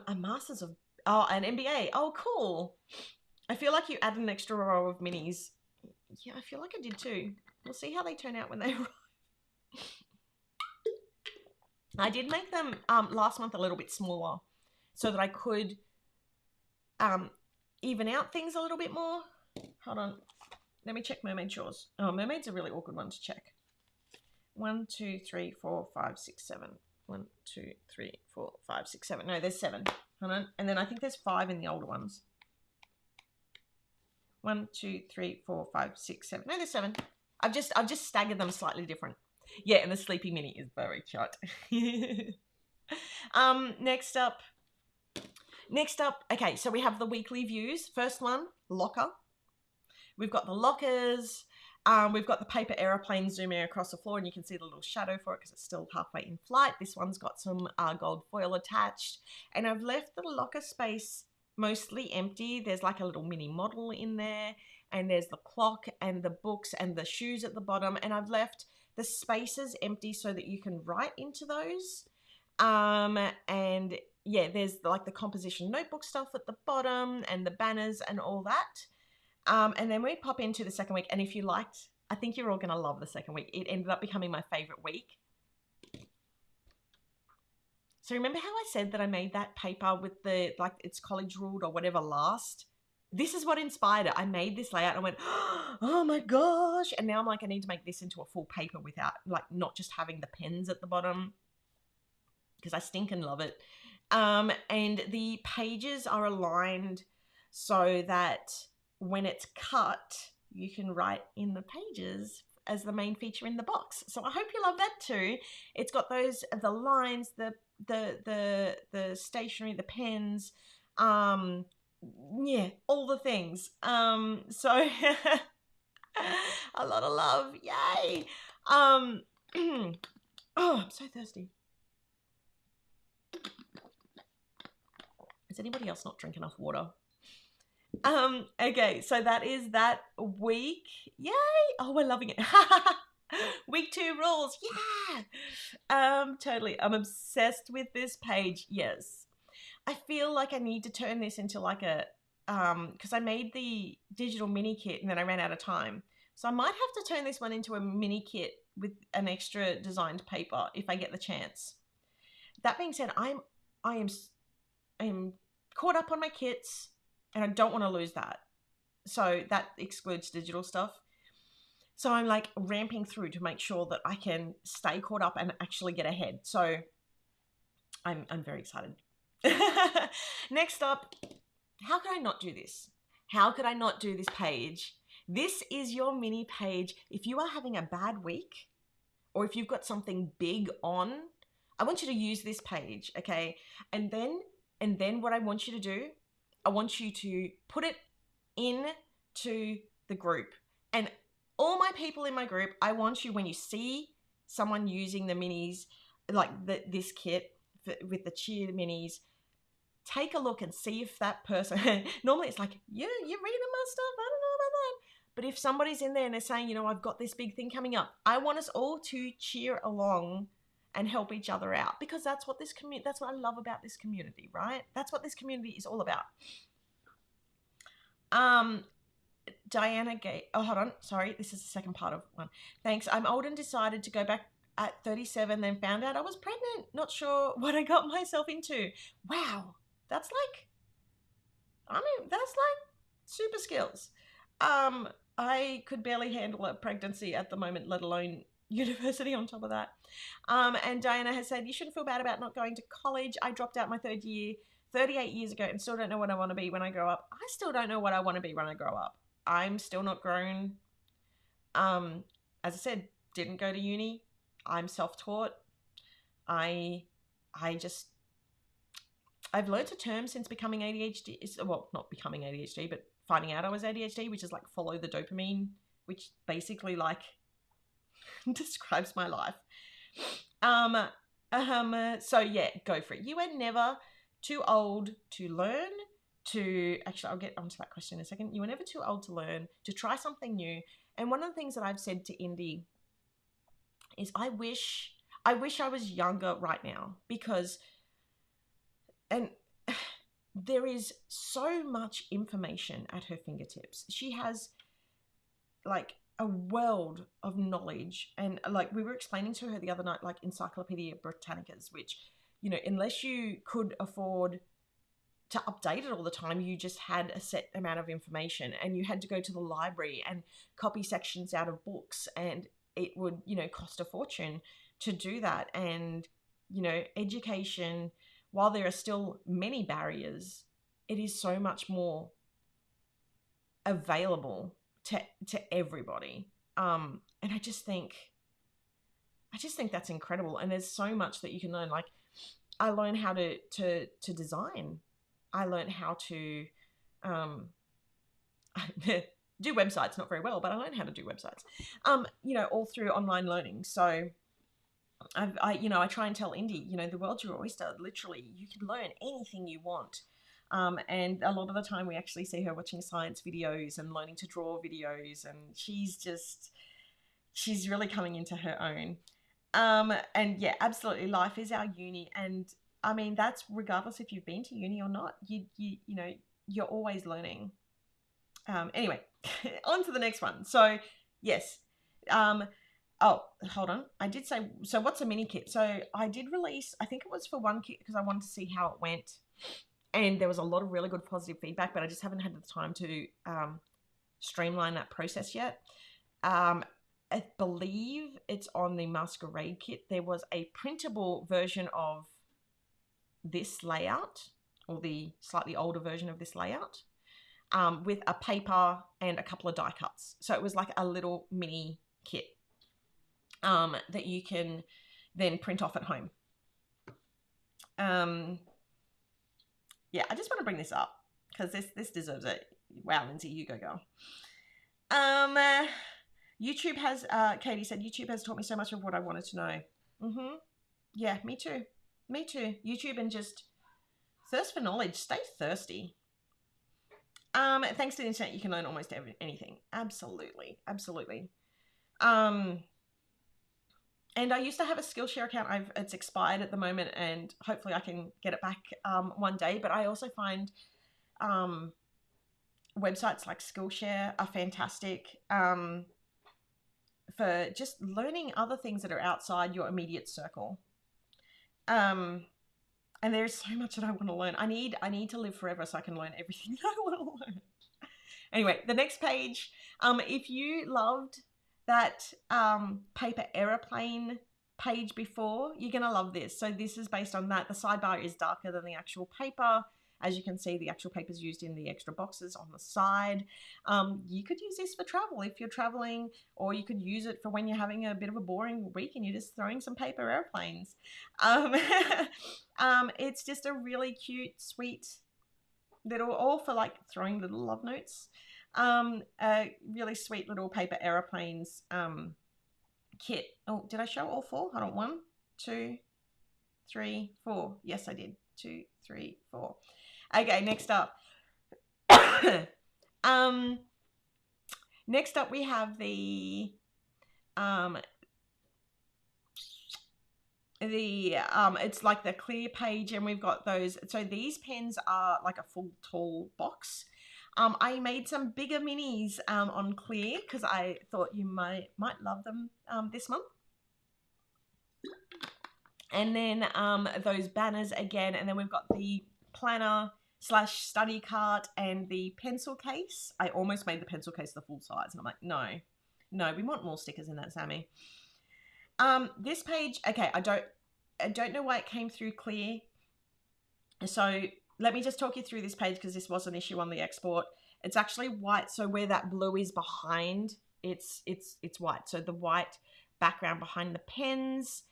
S1: A Masters of, an MBA. Oh, cool. I feel like you added an extra row of minis. Yeah, I feel like I did too. We'll see how they turn out when they arrive. I did make them last month a little bit smaller so that I could even out things a little bit more. Hold on. Let me check mermaid shawls. Oh, mermaid's a really awkward one to check. 1, 2, 3, 4, 5, 6, 7. 1, 2, 3, 4, 5, 6, 7. No, there's 7. Hold on. And then I think there's 5 in the older ones. 1, 2, 3, 4, 5, 6, 7. No, there's 7. I've just staggered them slightly different. Yeah, and the Sleepy Mini is very cute. Next up. Okay, so we have the weekly views. First one, locker. We've got the lockers. We've got the paper aeroplane zooming across the floor, and you can see the little shadow for it because it's still halfway in flight. This one's got some gold foil attached, and I've left the locker space mostly empty. There's like a little mini model in there, and there's the clock and the books and the shoes at the bottom, and I've left the spaces empty so that you can write into those. And yeah, there's like the composition notebook stuff at the bottom and the banners and all that. And then we pop into the second week, and if you liked, I think you're all going to love the second week. It ended up becoming my favorite week. So remember how I said that I made that paper with the, like, it's college ruled or whatever last? This is what inspired it. I made this layout and I went, oh my gosh. And now I'm like, I need to make this into a full paper without, like, not just having the pens at the bottom, because I stink and love it. And the pages are aligned so that when it's cut, you can write in the pages as the main feature in the box. So I hope you love that too. It's got those, the lines, the stationery, the pens, yeah, all the things. So a lot of love. Yay. Oh, I'm so thirsty. Is anybody else not drinking enough water? Okay, so that is that week. Yay! Oh, we're loving it. Week 2 rules. Yeah. Totally. I'm obsessed with this page. Yes. I feel like I need to turn this into like a because I made the digital mini kit and then I ran out of time. So I might have to turn this one into a mini kit with an extra designed paper if I get the chance. That being said, I am caught up on my kits and I don't want to lose that. So that excludes digital stuff. So I'm like ramping through to make sure that I can stay caught up and actually get ahead. So I'm very excited. Next up, how could I not do this? How could I not do this page? This is your mini page. If you are having a bad week or if you've got something big on, I want you to use this page, okay? And then what I want you to do, I want you to put it into the group. And all my people in my group, I want you, when you see someone using the minis, like this kit with the cheer minis, take a look and see if that person, normally it's like, yeah, you're reading my stuff, I don't know about that. But if somebody's in there and they're saying, you know, I've got this big thing coming up, I want us all to cheer along and help each other out, because that's what that's what I love about this community, right? That's what this community is all about. Diana Gate. Oh, hold on. Sorry. This is the second part of one. Thanks. I'm old and decided to go back at 37, then found out I was pregnant. Not sure what I got myself into. Wow. That's like super skills. I could barely handle a pregnancy at the moment, let alone university on top of that. And Diana has said, you shouldn't feel bad about not going to college. I dropped out my 3rd year 38 years ago and still don't know what I want to be when I grow up. I still don't know what I want to be when I grow up. I'm still not grown. As I said, didn't go to uni. I'm self-taught. I've learned a term since becoming ADHD. Well, not becoming ADHD, but finding out I was ADHD, which is like follow the dopamine, which basically like describes my life. So yeah, go for it. You are never too old to learn, actually, I'll get onto that question in a second. You are never too old to learn, to try something new. And one of the things that I've said to Indy is I wish I was younger right now, because, and there is so much information at her fingertips. She has like a world of knowledge. And like we were explaining to her the other night, like Encyclopedia Britannicas, which, you know, unless you could afford to update it all the time, you just had a set amount of information and you had to go to the library and copy sections out of books, and it would, you know, cost a fortune to do that. And, you know, education, while there are still many barriers, it is so much more available to everybody. And I just think that's incredible. And there's so much that you can learn. Like I learned how to design. I learned how to do websites, not very well, but I learned how to do websites. You know, all through online learning. So I try and tell Indy, you know, the world's your oyster. Literally, you can learn anything you want. And a lot of the time we actually see her watching science videos and learning to draw videos, and she's really coming into her own. And yeah, absolutely, life is our uni. And I mean, that's regardless if you've been to uni or not. You know, you're always learning. Anyway, on to the next one. So yes. Oh, hold on. I did say, so what's a mini kit? So I did release, I think it was for one kit because I wanted to see how it went. And there was a lot of really good positive feedback, but I just haven't had the time to streamline that process yet. I believe it's on the Masquerade kit. There was a printable version of this layout, or the slightly older version of this layout, with a paper and a couple of die cuts. So it was like a little mini kit that you can then print off at home. Yeah, I just want to bring this up because this deserves it. Wow, Lindsay, you go girl. YouTube has, Katie said, YouTube has taught me so much of what I wanted to know. Yeah, me too. Me too. YouTube, and just thirst for knowledge. Stay thirsty. Thanks to the internet, you can learn almost anything. Absolutely. Absolutely. And I used to have a Skillshare account. It's expired at the moment, and hopefully I can get it back one day. But I also find websites like Skillshare are fantastic for just learning other things that are outside your immediate circle. And there's so much that I want to learn. I need to live forever so I can learn everything that I want to learn. Anyway, the next page. If you loved that paper aeroplane page before, you're going to love this. So this is based on that. The sidebar is darker than the actual paper. As you can see, the actual paper is used in the extra boxes on the side. You could use this for travel if you're traveling, or you could use it for when you're having a bit of a boring week and you're just throwing some paper airplanes. It's just a really cute, sweet little, all for like throwing little love notes. Really sweet little paper aeroplanes kit. Oh, did I show all four? Hold on. 1, 2, 3, 4. Yes, I did. 2, 3, 4. Okay, next up. Next up we have the it's like the clear page, and we've got those. So these pens are like a full tall box. I made some bigger minis on clear because I thought you might love them this month. And then those banners again, and then we've got the planner / study cart and the pencil case. I almost made the pencil case the full size, and I'm like, no, we want more stickers in that, Sammy. This page, okay, I don't know why it came through clear. So let me just talk you through this page because this was an issue on the export. It's actually white, so where that blue is behind, it's white. So the white background behind the pens.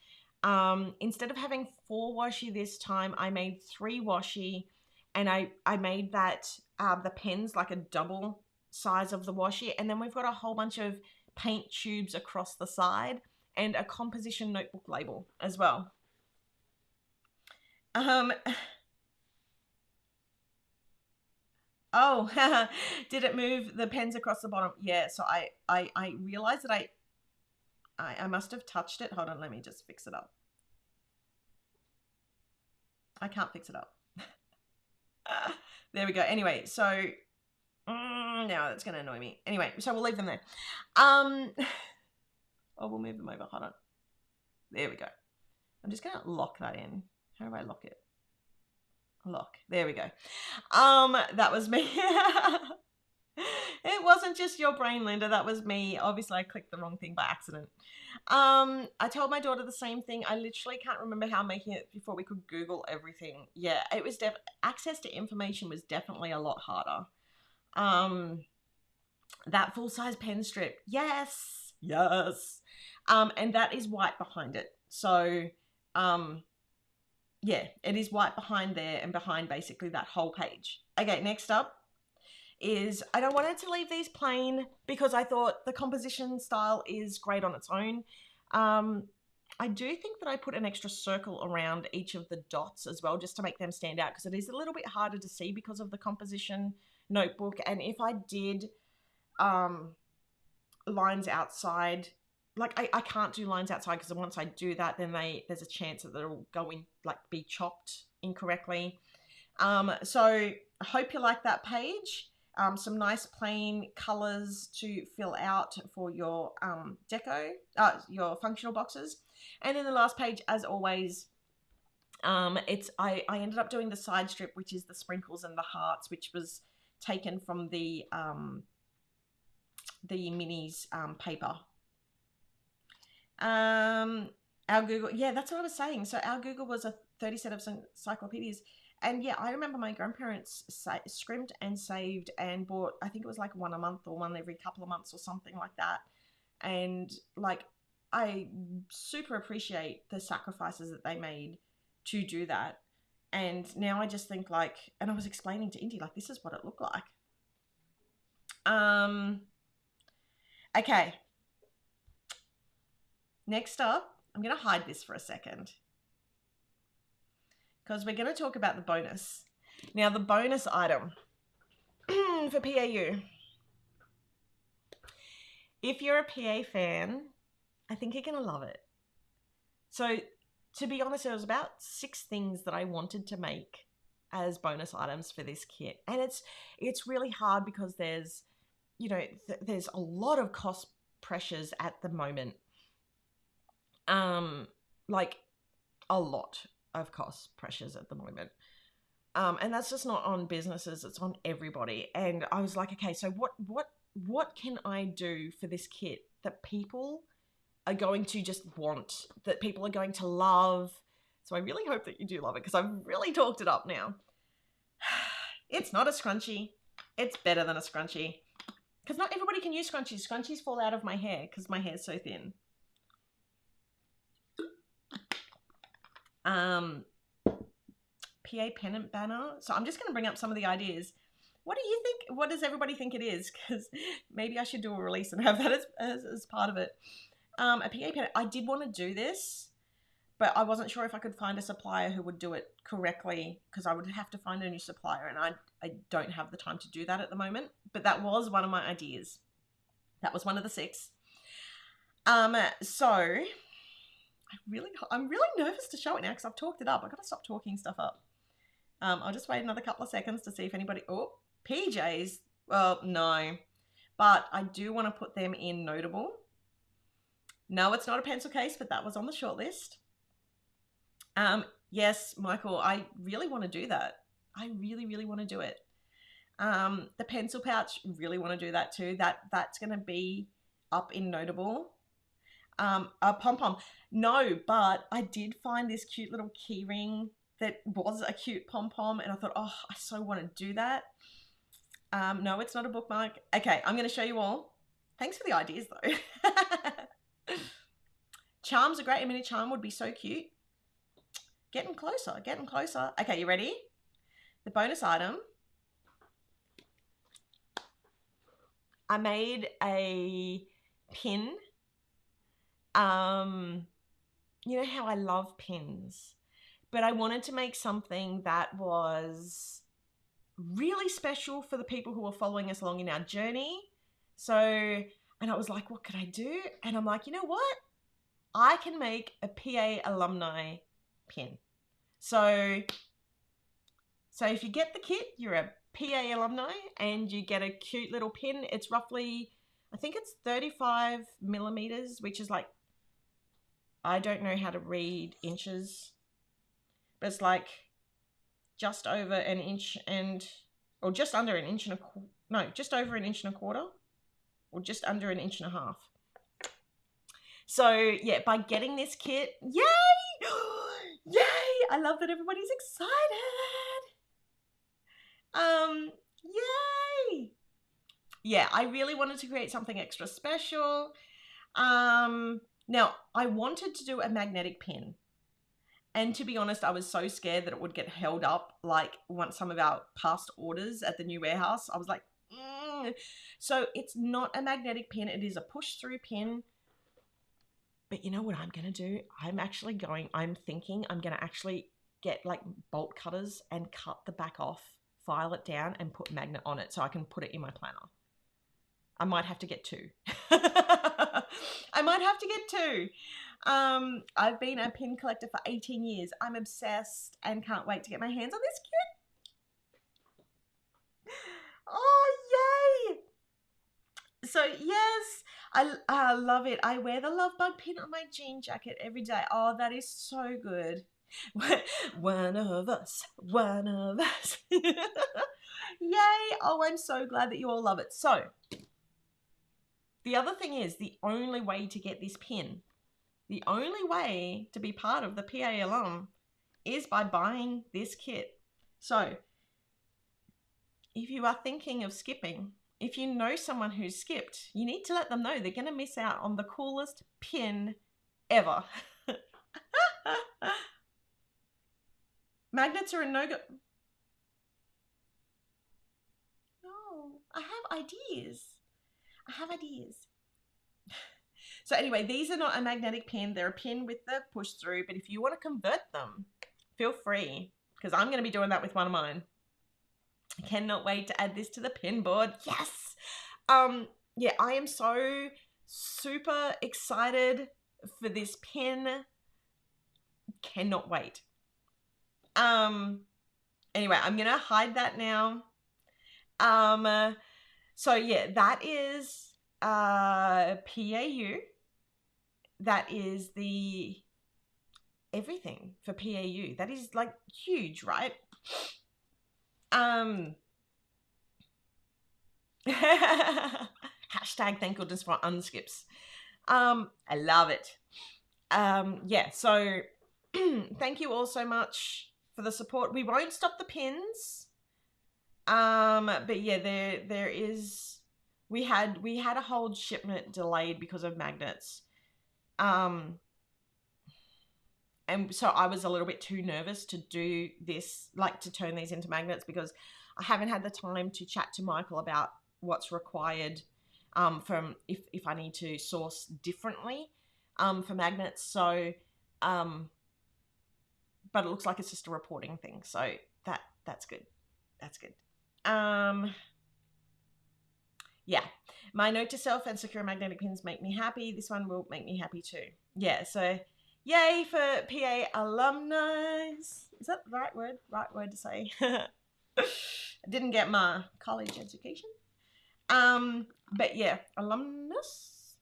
S1: Instead of having 4 washi this time, I made 3 washi, and I made that the pens like a double size of the washi, and then we've got a whole bunch of paint tubes across the side and a composition notebook label as well. Oh, did it move the pens across the bottom? Yeah, so I realized that I must have touched it. Hold on, let me just fix it up. I can't fix it up. There we go. Anyway, so No, that's going to annoy me. Anyway, so we'll leave them there. Oh, we'll move them over. Hold on. There we go. I'm just going to lock that in. How do I lock it? Lock. There we go. That was me. It wasn't just your brain, Linda. That was me. Obviously, I clicked the wrong thing by accident. I told my daughter the same thing. I literally can't remember how making it before we could Google everything. Yeah, it was access to information was definitely a lot harder. That full-size pen strip. Yes. Yes. And that is white behind it. So, yeah, it is white behind there and behind basically that whole page. Okay, next up is I don't want it to leave these plain because I thought the composition style is great on its own. I do think that I put an extra circle around each of the dots as well just to make them stand out because it is a little bit harder to see because of the composition notebook. And if I did lines outside, like I can't do lines outside because once I do that, then there's a chance that they'll go in, like be chopped incorrectly. So I hope you like that page. Some nice plain colors to fill out for your your functional boxes. And then the last page, as always, I ended up doing the side strip, which is the sprinkles and the hearts, which was taken from the minis paper. Our Google, yeah, that's what I was saying. So our Google was a 30 set of encyclopedias. And yeah, I remember my grandparents scrimped and saved and bought, I think it was like one a month or one every couple of months or something like that. And like, I super appreciate the sacrifices that they made to do that. And now I just think like, and I was explaining to Indy, like, this is what it looked like. Okay. Next up, I'm going to hide this for a second because we're going to talk about the bonus. Now, the bonus item for PAU. If you're a PA fan, I think you're going to love it. So, to be honest, there was about 6 things that I wanted to make as bonus items for this kit. And it's really hard because there's, you know, there's a lot of cost pressures at the moment. Like a lot of cost pressures at the moment. And that's just not on businesses, it's on everybody. And I was like, okay, so what can I do for this kit that people are going to just want, that people are going to love? So I really hope that you do love it because I've really talked it up now. It's not a scrunchie. It's better than a scrunchie. Because not everybody can use scrunchies. Scrunchies fall out of my hair because my hair's so thin. PA pennant banner. So I'm just going to bring up some of the ideas. What do you think? What does everybody think it is? Because maybe I should do a release and have that as part of it. A PA pennant. I did want to do this, but I wasn't sure if I could find a supplier who would do it correctly because I would have to find a new supplier, and I don't have the time to do that at the moment. But that was one of my ideas. That was one of the 6. So I'm really nervous to show it now because I've talked it up. I've got to stop talking stuff up. I'll just wait another couple of seconds to see if anybody... Oh, PJs. Well, no. But I do want to put them in notable. No, it's not a pencil case, but that was on the short list. Yes, Michael, I really want to do that. I really, really want to do it. The pencil pouch, really want to do that too. That's going to be up in notable. A pom-pom. No, but I did find this cute little key ring that was a cute pom-pom, and I thought, oh, I so want to do that. No, it's not a bookmark. Okay, I'm going to show you all. Thanks for the ideas, though. Charms, a great mini charm would be so cute. Getting closer, getting closer. Okay, you ready? The bonus item. I made a pin. You know how I love pins, but I wanted to make something that was really special for the people who are following us along in our journey. So, and I was like, what could I do? And I'm like, you know what? I can make a PA alumni pin. So if you get the kit, you're a PA alumni, and you get a cute little pin. It's roughly, I think it's 35 millimeters, which is like, I don't know how to read inches, but it's like just over an inch or just under an inch and just over an inch and a quarter, or just under an inch and a half. So yeah, by getting this kit, yay! Yay! I love that everybody's excited. Yay! Yeah, I really wanted to create something extra special. Now, I wanted to do a magnetic pin. And to be honest, I was so scared that it would get held up like once some of our past orders at the new warehouse. I was like, So it's not a magnetic pin. It is a push-through pin. But you know what I'm going to do? I'm thinking I'm going to actually get like bolt cutters and cut the back off, file it down, and put magnet on it so I can put it in my planner. I might have to get two. I might have to get two. I've been a pin collector for 18 years. I'm obsessed and can't wait to get my hands on this kit. Oh, yay! So, yes, I love it. I wear the love bug pin on my jean jacket every day. Oh, that is so good. One of us. Yay! Oh, I'm so glad that you all love it. So, the other thing is, the only way to get this pin, the only way to be part of the PA alum is by buying this kit. So, if you are thinking of skipping, if you know someone who's skipped, you need to let them know they're going to miss out on the coolest pin ever. Magnets are a no-go. No, I have ideas. So anyway, these are not a magnetic pin. They're a pin with the push through, but if you want to convert them, feel free, because I'm going to be doing that with one of mine. I cannot wait to add this to the pin board. Yes. Yeah, I am so super excited for this pin. Cannot wait. Anyway, I'm going to hide that now. So yeah, that is PAU. That is the everything for PAU. That is like huge, right? Hashtag thank goodness for unskips. I love it. Yeah, so thank you all so much for the support. We won't stop the pins. But yeah, there is, we had a whole shipment delayed because of magnets. And so I was a little bit too nervous to do this, like to turn these into magnets, because I haven't had the time to chat to Michael about what's required from if I need to source differently for magnets. So, but it looks like it's just a reporting thing. So that's good. That's good. Yeah, my note to self and secure magnetic pins make me happy. This one will make me happy too. Yeah, so yay for PA alumni. Is that the right word? Right word to say. I didn't get my college education. But yeah, alumnus.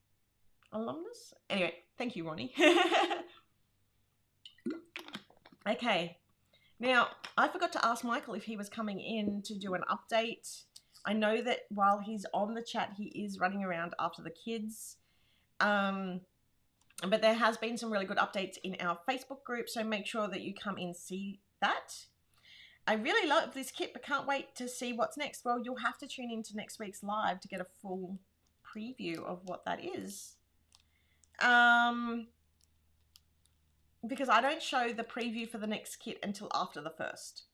S1: Anyway, thank you, Ronnie. Okay. Now, I forgot to ask Michael if he was coming in to do an update. I know that while he's on the chat, he is running around after the kids. But there has been some really good updates in our Facebook group, so make sure that you come in see that. I really love this kit, but can't wait to see what's next. Well, you'll have to tune into next week's live to get a full preview of what that is. Because I don't show the preview for the next kit until after the first.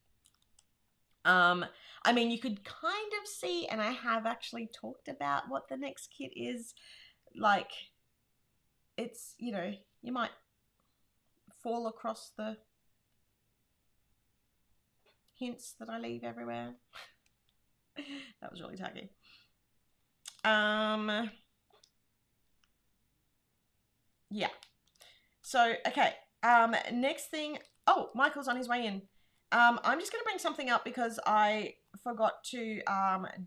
S1: I mean, you could kind of see, and I have actually talked about what the next kit is. Like, it's, you know, you might fall across the hints that I leave everywhere. That was really tacky. Yeah. So, okay. Next thing. Oh, Michael's on his way in. I'm just going to bring something up because I forgot to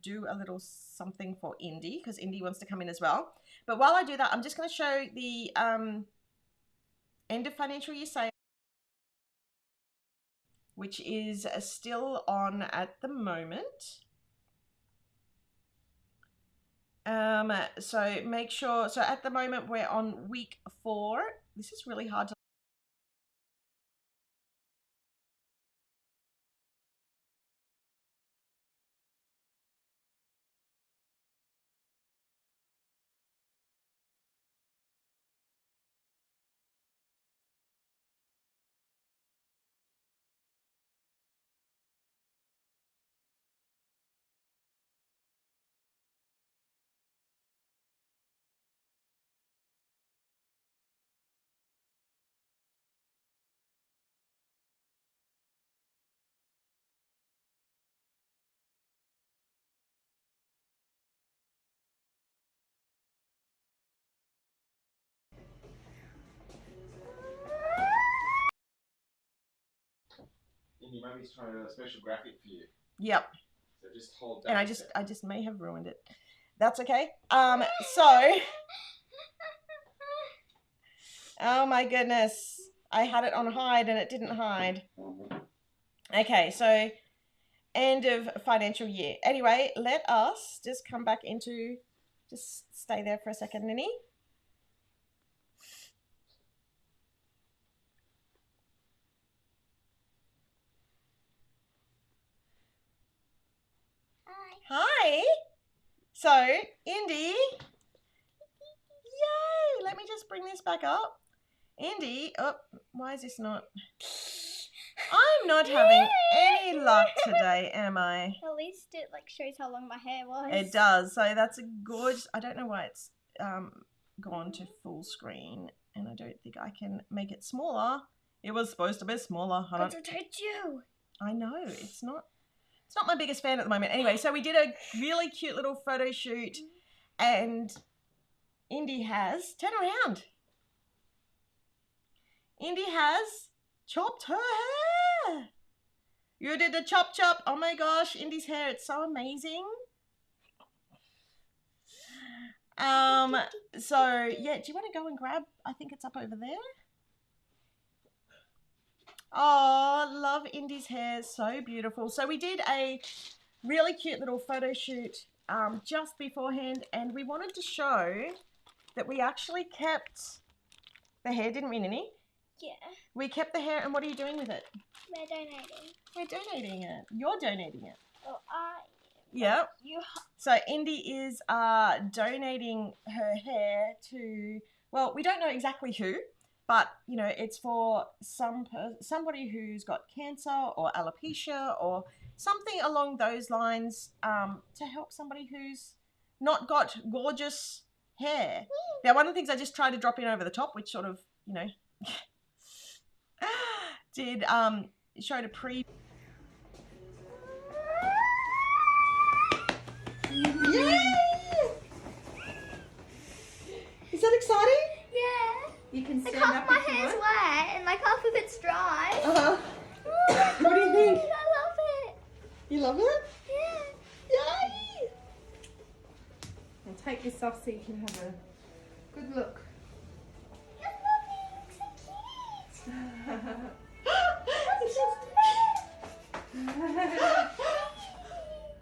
S1: do a little something for Indy because Indy wants to come in as well. But while I do that, I'm just going to show the end of financial year sale, which is still on at the moment. So make sure, so at the moment we're on week 4. This is really hard to
S2: Your mummy's trying a special graphic for you.
S1: Yep.
S2: So just hold that.
S1: And I just may have ruined it. That's okay. So oh my goodness. I had it on hide and it didn't hide. Okay, so end of financial year. Anyway, let us just come back into, just stay there for a second, Ninny. Hi. So, Indy. Yay. Let me just bring this back up. Indy. Oh, why is this not? I'm not having any luck today, am I?
S3: At least it like shows how long my hair was.
S1: It does. So that's a gorgeous. I don't know why it's gone to full screen, and I don't think I can make it smaller. It was supposed to be smaller.
S3: Because I told you.
S1: I know it's not. It's not my biggest fan at the moment. Anyway, so we did a really cute little photo shoot, and Indy has, turn around. Indy has chopped her hair. You did the chop chop. Oh my gosh, Indy's hair, it's so amazing. So yeah, do you want to go and grab, I think it's up over there. Oh, love Indy's hair, so beautiful. So we did a really cute little photo shoot just beforehand, and we wanted to show that we actually kept the hair, didn't we, Ninny?
S3: Yeah.
S1: We kept the hair, and what are you doing with it?
S3: We're donating.
S1: We're donating it. You're donating it.
S3: Oh,
S1: Yeah.
S3: You.
S1: So Indy is donating her hair to, well, we don't know exactly who, but you know, it's for somebody who's got cancer or alopecia or something along those lines, to help somebody who's not got gorgeous hair. Now, one of the things I just tried to drop in over the top, which sort of, you know, did showed a pre. Yay! Is that exciting?
S3: Yeah.
S1: You can stand
S3: like half
S1: up
S3: my
S1: if you
S3: hair's
S1: want.
S3: wet and like half of it's dry.
S1: Uh-huh.
S3: Oh,
S1: What do you think?
S3: I love it.
S1: You love it?
S3: Yeah.
S1: Yay!
S4: I'll take this off so you can have a good look.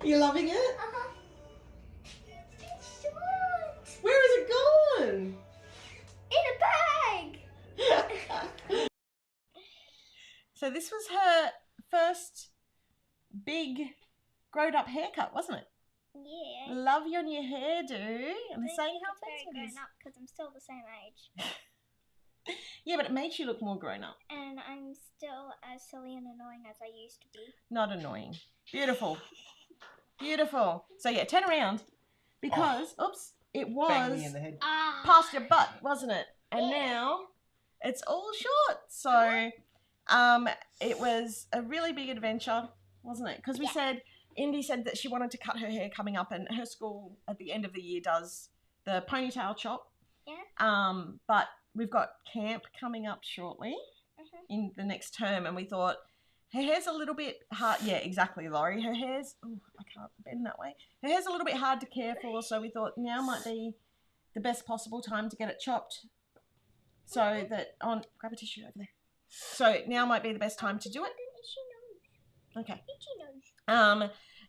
S1: You loving it?
S3: Uh-huh. It's short.
S1: Where is it gone?
S3: In a bag.
S1: So this was her first big grown up haircut, wasn't it?
S3: Yeah.
S1: Love your new hairdo. I'm saying how
S3: very
S1: fancy it
S3: grown
S1: is.
S3: up because I'm still the same age.
S1: Yeah, but it makes you look more grown up.
S3: And I'm still as silly and annoying as I used to be.
S1: Not annoying. Beautiful. Beautiful. So yeah, turn around because, oops, it
S2: Bang
S1: was
S2: me in the head.
S1: past your butt, wasn't it? And
S3: Yeah.
S1: now it's all short. So it was a really big adventure, wasn't it? Because we said, Indy said that she wanted to cut her hair coming up, and her school at the end of the year does the ponytail chop.
S3: Yeah.
S1: But we've got camp coming up shortly in the next term, and we thought Her hair's a little bit hard. Yeah, exactly, Laurie. Her hair's... Oh, I can't bend that way. Her hair's a little bit hard to care for, so we thought now might be the best possible time to get it chopped. So that... on grab a tissue over there. So now might be the best time to do it. Okay.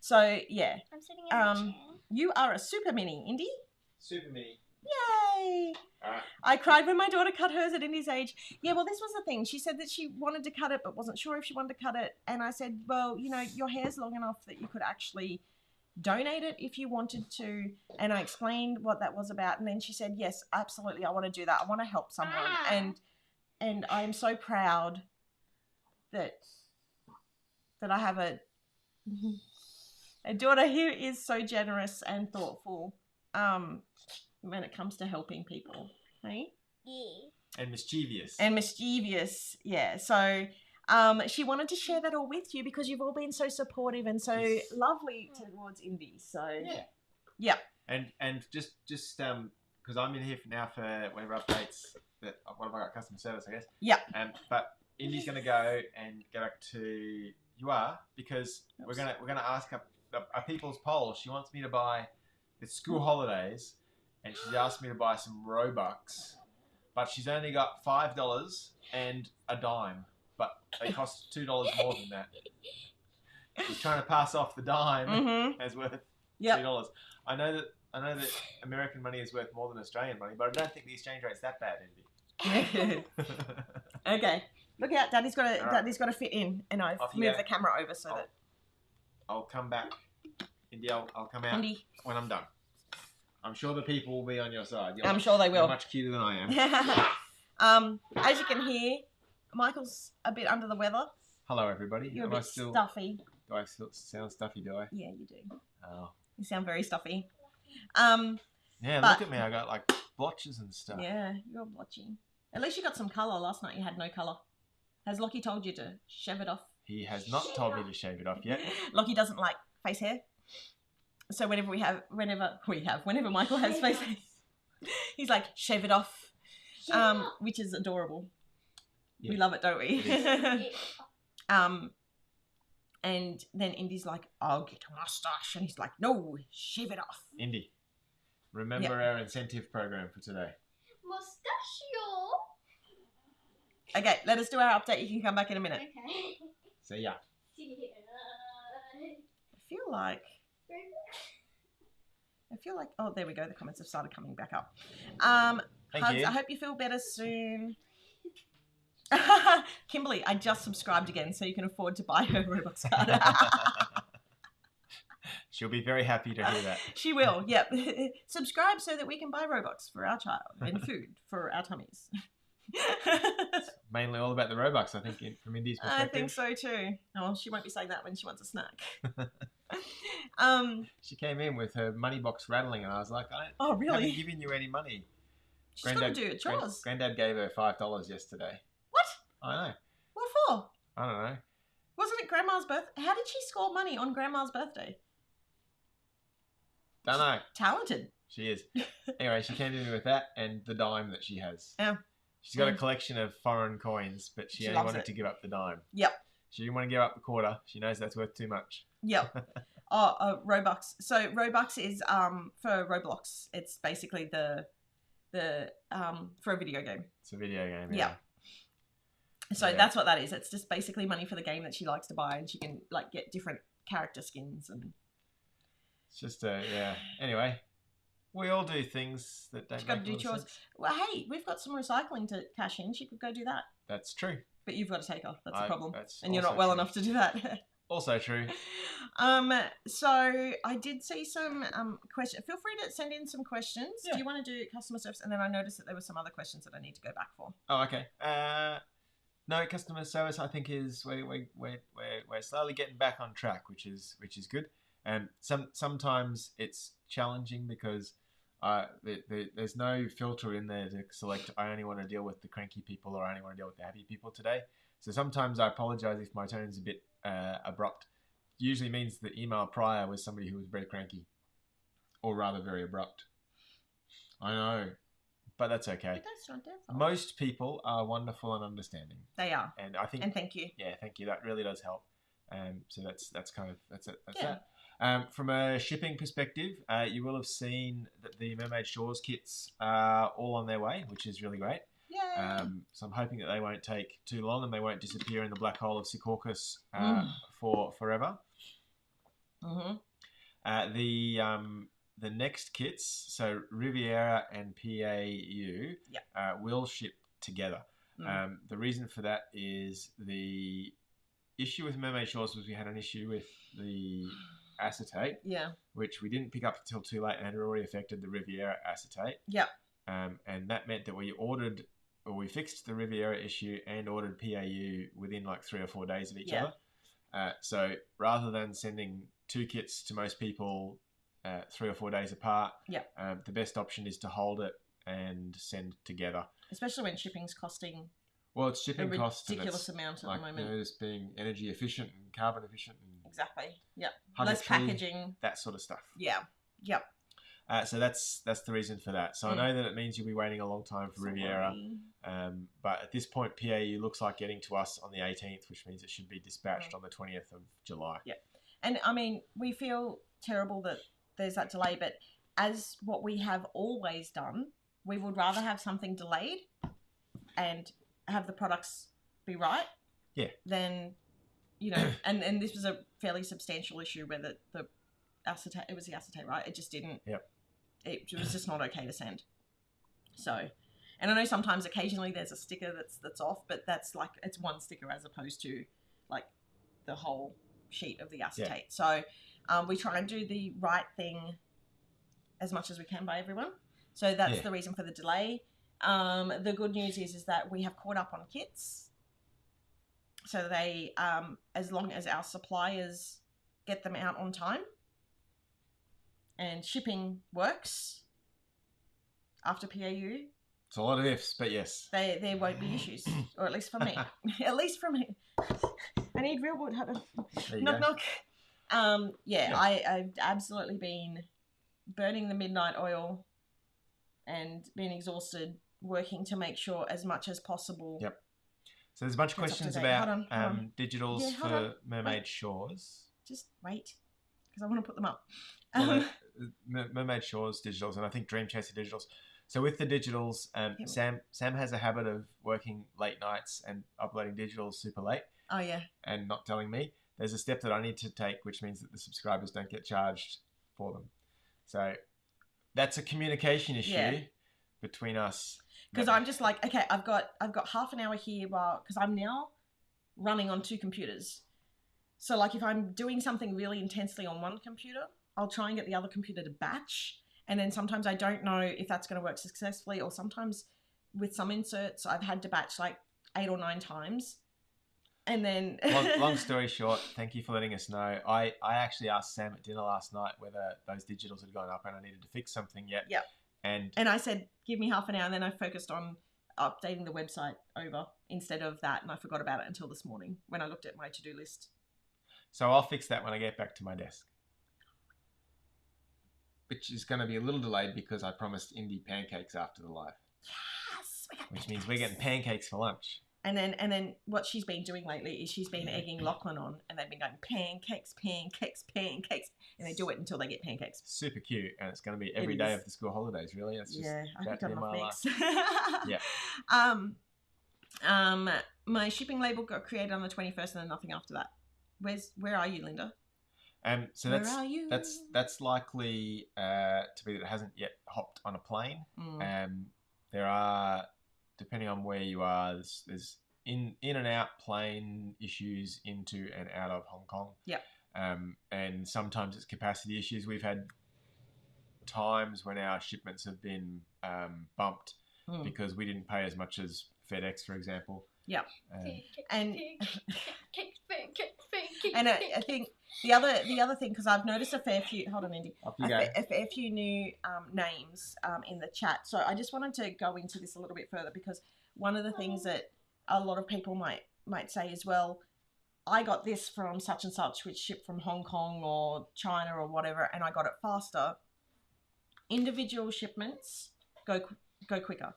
S1: So, yeah.
S3: I'm sitting in a chair.
S1: You are a super mini, Indy.
S2: Super mini.
S1: Yay!
S2: Alright.
S1: I cried when my daughter cut hers at Indy's age. Yeah, well, this was the thing. She said that she wanted to cut it, but wasn't sure if she wanted to cut it. And I said, well, you know, your hair's long enough that you could actually donate it if you wanted to. And I explained what that was about. And then she said, yes, absolutely. I want to do that. I want to help someone. And I'm so proud that I have a daughter who is so generous and thoughtful when it comes to helping people. Hey?
S3: Yeah.
S2: And mischievous.
S1: And mischievous, yeah. So she wanted to share that all with you because you've all been so supportive and so lovely towards Indy. So yeah.
S2: And just because I'm in here now for whatever updates that what have I got, customer service, I guess.
S1: Yeah.
S2: But Indy's gonna go and go back to you are because we're gonna ask a people's poll. She wants me to buy. It's school holidays, and she's asked me to buy some Robux, but she's only got $5 and a dime, but they cost $2 more than that. She's trying to pass off the dime as worth $2. I know that American money is worth more than Australian money, but I don't think the exchange rate's that bad, Indy.
S1: Okay, look out! Daddy's got to fit in, and I've moved the camera over so that
S2: I'll come back. Indy, I'll come out
S1: Indy.
S2: when I'm done. I'm sure the people will be on your side.
S1: I'm sure they will.
S2: You're much cuter than I am.
S1: As you can hear, Michael's a bit under the weather.
S2: Hello, everybody.
S1: You're a bit stuffy.
S2: Do I still sound stuffy, do I?
S1: Yeah, you do.
S2: Oh.
S1: You sound very stuffy.
S2: Yeah, look at me. I got like blotches and stuff.
S1: Yeah, you're blotchy. At least you got some colour. Last night you had no colour. Has Lockie told you to shave it off?
S2: He has not told me to shave it off yet.
S1: Lockie doesn't like face hair. So whenever Michael has face hair, he's like, shave it off. Which is adorable. Yeah. We love it, don't we? And then Indy's like, I'll get a mustache. And he's like, no, shave it off.
S2: Indy, remember our incentive program for today.
S3: Mustachio.
S1: Okay, let us do our update. You can come back in a minute.
S3: Okay.
S2: See ya.
S1: I feel like, oh, there we go. The comments have started coming back up.
S2: Thank
S1: Hugs,
S2: you.
S1: I hope you feel better soon. Kimberly, I just subscribed again so you can afford to buy her Robux card.
S2: She'll be very happy to hear that.
S1: She will, yep. Subscribe so that we can buy Robux for our child and food for our tummies.
S2: It's mainly all about the Robux, I think, from Indy's perspective.
S1: I think so too. Oh, she won't be saying that when she wants a snack.
S2: She came in with her money box rattling, and I was like,
S1: oh, really?
S2: haven't given you any money.
S1: She's got to do it, chores.
S2: Granddad gave her $5 yesterday.
S1: What?
S2: I know.
S1: What for?
S2: I don't know.
S1: Wasn't it Grandma's birthday? How did she score money on Grandma's birthday?
S2: Don't know.
S1: Talented.
S2: She is. Anyway, she came to me with that and the dime that she has.
S1: Yeah.
S2: She's got a collection of foreign coins, but she only wanted to give up the dime.
S1: Yep.
S2: She didn't want to give up the quarter. She knows that's worth too much.
S1: Yep. Robux. So Robux is for Roblox. It's basically the for a video game.
S2: It's a video game.
S1: Yeah. So that's what that is. It's just basically money for the game that she likes to buy, and she can like get different character skins and.
S2: It's just Anyway, we all do things that don't. She's got to do chores. Sense.
S1: Well, hey, we've got some recycling to cash in. She could go do that.
S2: That's true.
S1: But you've got to take her. That's the problem.
S2: And
S1: you're not well enough to do that.
S2: Also true.
S1: So I did see some questions. Feel free to send in some questions. Yeah. Do you want to do customer service? And then I noticed that there were some other questions that I need to go back for.
S2: Oh, okay. No, customer service. I think is we're slowly getting back on track, which is good. And sometimes it's challenging because there's no filter in there to select. I only want to deal with the cranky people, or I only want to deal with the happy people today. So sometimes I apologize if my tone is a bit abrupt. Usually means the email prior was somebody who was very cranky, or rather very abrupt. I know, but that's okay.
S1: But that's not their fault.
S2: Most people are wonderful and understanding,
S1: They are.
S2: and I think.
S1: And thank you.
S2: Yeah, thank you. That really does help. So that's kind of that's it. That's
S1: Yeah.
S2: that. From a shipping perspective, you will have seen that the Mermaid Shores kits are all on their way, which is really great.
S1: Yay.
S2: So I'm hoping that they won't take too long and they won't disappear in the black hole of Secaucus for forever.
S1: Mm-hmm.
S2: The next kits, so Riviera and PAU, will ship together. The reason for that is the issue with Mermaid Shores was we had an issue with the acetate, which we didn't pick up until too late and had already affected the Riviera acetate. And that meant that we fixed the Riviera issue and ordered PAU within like 3 or 4 days of each other. So rather than sending 2 kits to most people 3 or 4 days apart, the best option is to hold it and send together.
S1: Especially when shipping's costing
S2: it's shipping costs.
S1: A ridiculous amount at the moment.
S2: Just being energy efficient and carbon efficient.
S1: Exactly. Yep. Less packaging.
S2: That sort of stuff.
S1: Yeah. Yep.
S2: So that's the reason for that. So I know that it means you'll be waiting a long time for Riviera. But at this point, PAU looks like getting to us on the 18th, which means it should be dispatched on the 20th of July.
S1: Yeah. And I mean, we feel terrible that there's that delay, but as what we have always done, we would rather have something delayed and have the products be right. Than, and this was a fairly substantial issue where the acetate, it was the acetate, right? It just didn't. It was just not okay to send. So, and I know sometimes occasionally there's a sticker that's off, but that's like, it's one sticker as opposed to like the whole sheet of the acetate. So we try and do the right thing as much as we can by everyone. So that's the reason for the delay. The good news is that we have caught up on kits. So they, as long as our suppliers get them out on time and shipping works after PAU.
S2: It's a lot of ifs, but yes.
S1: There won't be issues, or at least for me. At least for me. I need real wood. Knock, knock. I've absolutely been burning the midnight oil and been exhausted working to make sure as much as possible.
S2: So there's a bunch of questions about digitals for Mermaid Shores.
S1: Just wait, because I want to put them up.
S2: Mermaid Shores digitals, and I think Dream Chaser digitals. So with the digitals, Sam has a habit of working late nights and uploading digitals super late.
S1: Oh, yeah.
S2: And not telling me. There's a step that I need to take, which means that the subscribers don't get charged for them. So that's a communication issue between us.
S1: Because I'm just like, okay, I've got half an hour here because I'm now running on 2 computers. So like if I'm doing something really intensely on one computer, I'll try and get the other computer to batch. And then sometimes I don't know if that's going to work successfully, or sometimes with some inserts, I've had to batch like 8 or 9 times. And then...
S2: long story short, thank you for letting us know. I actually asked Sam at dinner last night whether those digitals had gone up and I needed to fix something yet. And I
S1: said, give me half an hour, and then I focused on updating the website over instead of that, and I forgot about it until this morning when I looked at my to-do list.
S2: So I'll fix that when I get back to my desk. Which is going to be a little delayed because I promised Indy pancakes after the live.
S1: Yes!
S2: Which means we're getting pancakes for lunch.
S1: And then what she's been doing lately is she's been egging Lachlan on, and they've been going pancakes, pancakes, pancakes, and they do it until they get pancakes.
S2: Super cute, and it's going to be every day of the school holidays. Really, it's just
S1: I picked up my mix. My shipping label got created on the 21st, and then nothing after that. Where are you, Linda?
S2: So that's likely to be that it hasn't yet hopped on a plane. There are, depending on where you are, there's in and out plane issues into and out of Hong Kong. And sometimes it's capacity issues. We've had times when our shipments have been bumped because we didn't pay as much as FedEx, for example. And I think the other thing, because I've noticed a fair few, hold on, Indy, a fair few new names in the chat. So I just wanted to go into this a little bit further, because one of the things that a lot of people might say is, well, I got this from such and such, which shipped from Hong Kong or China or whatever, and I got it faster. Individual shipments go
S1: go quicker.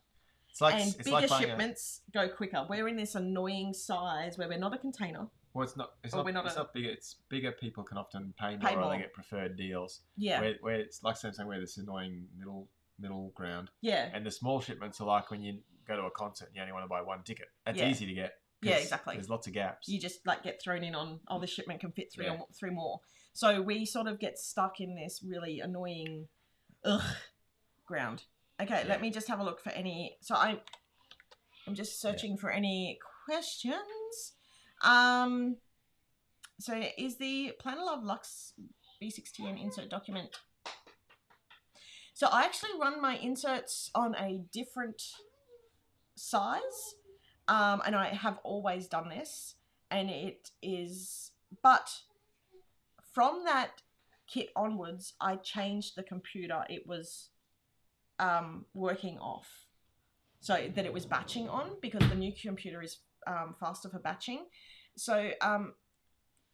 S2: It's
S1: And
S2: it's
S1: bigger
S2: like buying
S1: shipments go quicker. We're in this annoying size where we're not a container.
S2: Well, it's not. It's
S1: Or
S2: not.
S1: we're not
S2: It's
S1: a-
S2: not bigger. It's bigger. People can often pay more,
S1: Pay
S2: or
S1: more.
S2: they get preferred deals.
S1: Yeah.
S2: Where it's like saying where this annoying middle ground.
S1: Yeah.
S2: And the small shipments are like when you go to a concert and you only want to buy one ticket. That's
S1: Yeah.
S2: easy to get.
S1: Yeah,
S2: 'cause
S1: exactly.
S2: There's lots of gaps.
S1: You just like get thrown in on, oh, the shipment can fit three
S2: Yeah.
S1: or three more. So we sort of get stuck in this really annoying ground. Okay,
S2: Yeah.
S1: let me just have a look for any. So I'm just searching for any questions. So is the Planet Love Lux B16 insert document? So I actually run my inserts on a different size, and I have always done this, and it is, but from that kit onwards, I changed the computer it was working off, so that it was batching on, because the new computer is faster for batching. So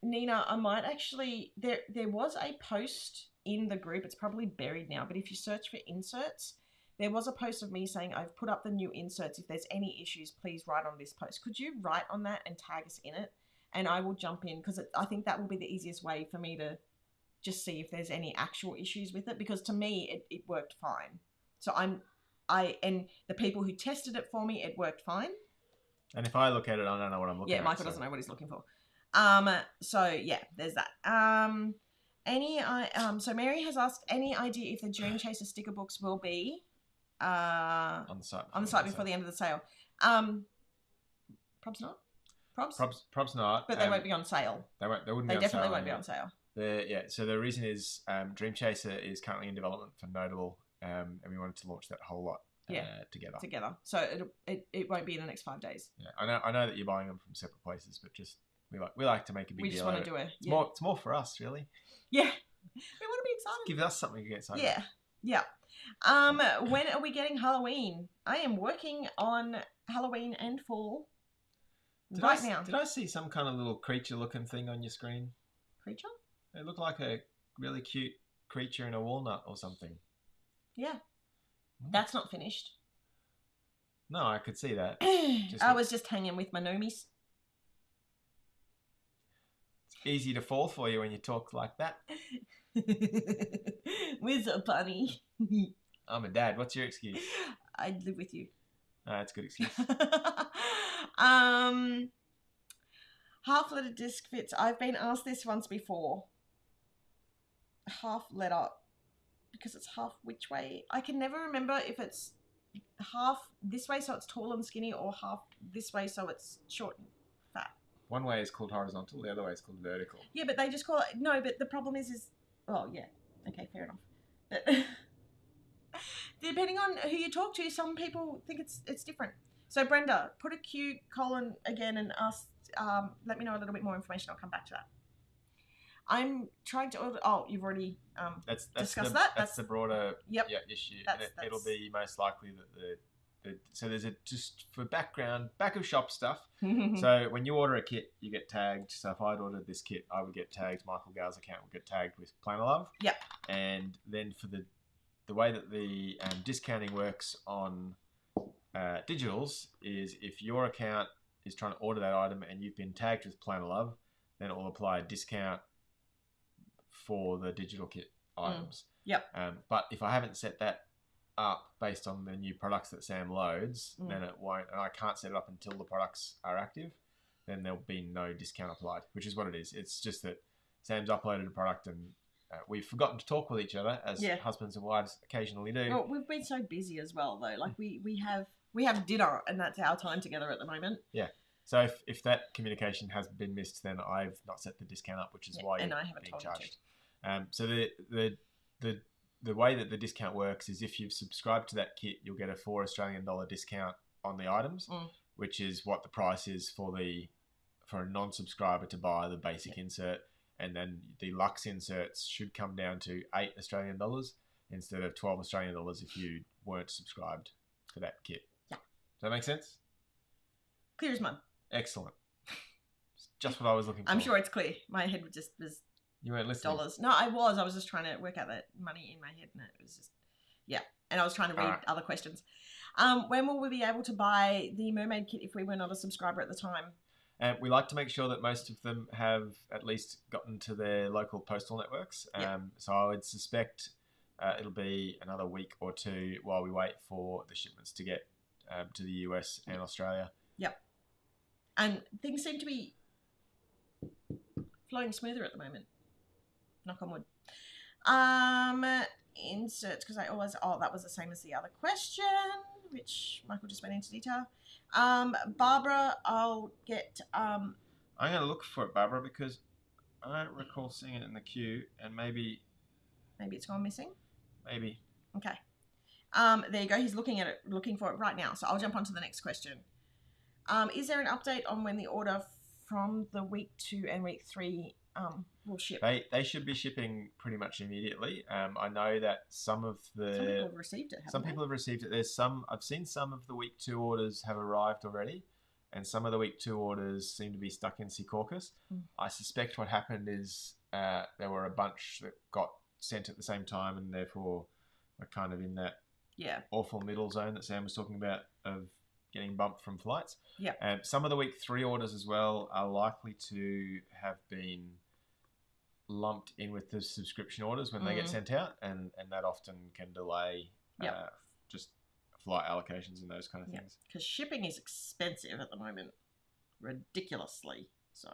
S1: Nina, I might actually, there was a post in the group, it's probably buried now, but if you search for inserts, there was a post of me saying, I've put up the new inserts. If there's any issues, please write on this post. Could you write on that and tag us in it? And I will jump in, because I think that will be the easiest way for me to just see if there's any actual issues with it, because to me, it worked fine. So and the people who tested it for me, it worked fine.
S2: And if I look at it, I don't know what I'm looking at.
S1: Yeah, Michael doesn't know what he's looking for. So yeah, there's that. So Mary has asked, any idea if the Dream Chaser sticker books will be
S2: on the site
S1: before the end of the sale? Probs not.
S2: Probs not.
S1: But they won't be on sale.
S2: They wouldn't be
S1: They
S2: on sale.
S1: definitely won't be on sale.
S2: So the reason is Dream Chaser is currently in development for Notable, and we wanted to launch that whole lot together.
S1: So it won't be in the next 5 days.
S2: Yeah, I know that you're buying them from separate places, but just we like to make a big deal.
S1: We just want to do it.
S2: It's more for us, really.
S1: Yeah, we want to be excited.
S2: Give us something to get excited.
S1: Yeah. When are we getting Halloween? I am working on Halloween and fall now.
S2: Did I see some kind of little creature-looking thing on your screen?
S1: Creature?
S2: It looked like a really cute creature in a walnut or something.
S1: Yeah. That's not finished.
S2: No, I could see that.
S1: I was just hanging with my nomies.
S2: It's easy to fall for you when you talk like that.
S1: Where's a bunny?
S2: I'm a dad. What's your excuse?
S1: I'd live with you.
S2: That's a good excuse.
S1: Half letter disc fits. I've been asked this once before. Half letter, because it's half which way? I can never remember if it's half this way so it's tall and skinny, or half this way so it's short and fat.
S2: One way is called horizontal, the other way is called vertical.
S1: Yeah, but they just call it, no, but the problem is oh yeah, okay, fair enough. But depending on who you talk to, some people think it's different. So Brenda, put a Q colon again and ask, let me know a little bit more information. I'll come back to that. I'm trying to order. Oh, you've already discussed that.
S2: That's the broader issue. It'll be most likely that so there's just for back of shop stuff. So when you order a kit, you get tagged. So if I'd ordered this kit, I would get tagged. Michael Gow's account would get tagged with Planet Love.
S1: Yep.
S2: And then for the way that the discounting works on digitals is if your account is trying to order that item and you've been tagged with Planet Love, then it will apply a discount for the digital kit items.
S1: Yep.
S2: But if I haven't set that up based on the new products that Sam loads, then it won't, and I can't set it up until the products are active, then there'll be no discount applied, which is what it is. It's just that Sam's uploaded a product and we've forgotten to talk with each other, as husbands and wives occasionally do.
S1: Well, we've been so busy as well, though. Like we have dinner, and that's our time together at the moment.
S2: Yeah. So if that communication has been missed, then I've not set the discount up, which is why you're being charged. So the way that the discount works is if you've subscribed to that kit, you'll get a $4 Australian discount on the items, which is what the price is for a non-subscriber to buy the basic insert, and then the Lux inserts should come down to $8 Australian instead of $12 Australian if you weren't subscribed for that kit.
S1: Yeah.
S2: Does that make sense?
S1: Clear as mud.
S2: Excellent. It's just what I was looking for.
S1: I'm sure it's clear. My head was
S2: you weren't listening.
S1: Dollars. No, I was just trying to work out that money in my head, and it was just and I was trying to read other questions. When will we be able to buy the mermaid kit if we were not a subscriber at the time?
S2: And we like to make sure that most of them have at least gotten to their local postal networks.
S1: Yep.
S2: So I would suspect it'll be another week or two while we wait for the shipments to get to the US and Australia.
S1: Yep. And things seem to be flowing smoother at the moment. Knock on wood. Inserts, because I always... Oh, that was the same as the other question, which Michael just went into detail. Barbara, I'll get...
S2: I'm going to look for it, Barbara, because I don't recall seeing it in the queue, and maybe
S1: Maybe it's gone missing?
S2: Maybe.
S1: Okay. There you go. He's looking for it right now. So I'll jump on to the next question. Is there an update on when the order from the week 2 and week 3 will ship?
S2: They should be shipping pretty much immediately. I know that some people
S1: have received it.
S2: Some people have received it. I've seen some of the week 2 orders have arrived already, and some of the week 2 orders seem to be stuck in Secaucus. I suspect what happened is there were a bunch that got sent at the same time, and therefore we're kind of in that awful middle zone that Sam was talking about of getting bumped from flights.
S1: Yeah.
S2: Some of the week 3 orders as well are likely to have been lumped in with the subscription orders when they get sent out, and that often can delay just flight allocations and those kind of things.
S1: Because shipping is expensive at the moment, ridiculously so.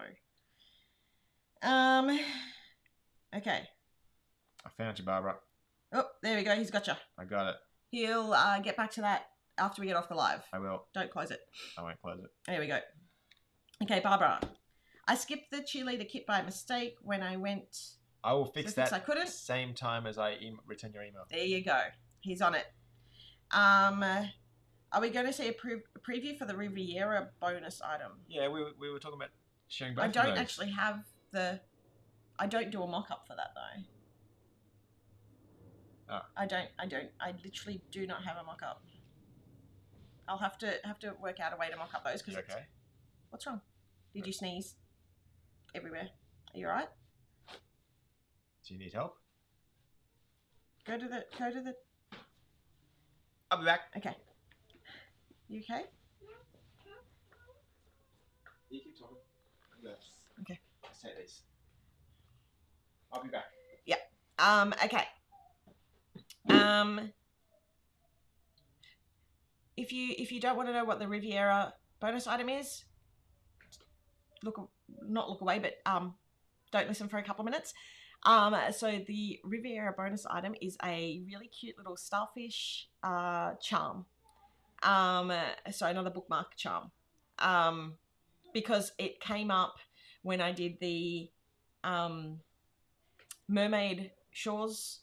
S1: Okay.
S2: I found you, Barbara.
S1: Oh, there we go. He's got you.
S2: I got it.
S1: He'll get back to that after we get off the live.
S2: I will.
S1: Don't close it.
S2: I won't close it.
S1: There we go. Okay, Barbara. I skipped the cheerleader kit by mistake when I went...
S2: I will fix that
S1: I couldn't.
S2: Same time as I return your email.
S1: There you go. He's on it. Are we going to see a preview for the Riviera bonus item?
S2: Yeah, we were talking about sharing both
S1: I
S2: of
S1: don't
S2: those.
S1: actually have the... I don't do a mock-up for that, though.
S2: Oh.
S1: I literally do not have a mock-up. I'll have to work out a way to mock up those.
S2: You okay?
S1: What's wrong? Did you sneeze everywhere? Are you alright?
S2: Do you need help?
S1: Go to the...
S2: I'll be back.
S1: Okay. You okay?
S2: You keep talking. Yes.
S1: Okay.
S2: Let's take these. I'll be back.
S1: Yeah. Okay. If you don't want to know what the Riviera bonus item is, not look away, but don't listen for a couple of minutes. So the Riviera bonus item is a really cute little starfish charm. So another bookmark charm. Because it came up when I did the Mermaid Shores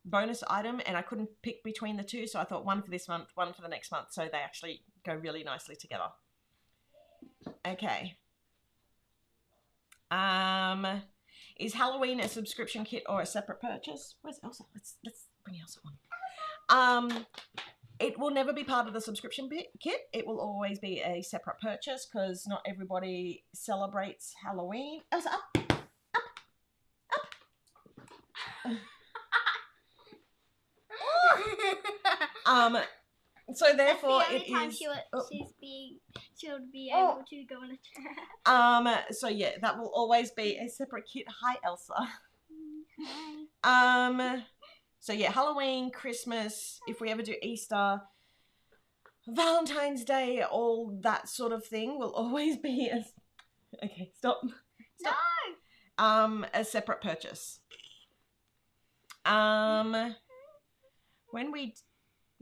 S1: bonus item, and I couldn't pick between the two, so I thought one for this month, one for the next month, so they actually go really nicely together. Okay. Is Halloween a subscription kit or a separate purchase? Where's Elsa? Let's bring Elsa on. It will never be part of the subscription kit. It will always be a separate purchase because not everybody celebrates Halloween. Elsa, up! So therefore
S3: That's the only time she'll be able to go on a chat.
S1: So yeah, that will always be a separate kit. Hi, Elsa.
S3: Hi.
S1: So yeah, Halloween, Christmas, if we ever do Easter, Valentine's Day, all that sort of thing will always be a... Okay, stop.
S3: No!
S1: A separate purchase.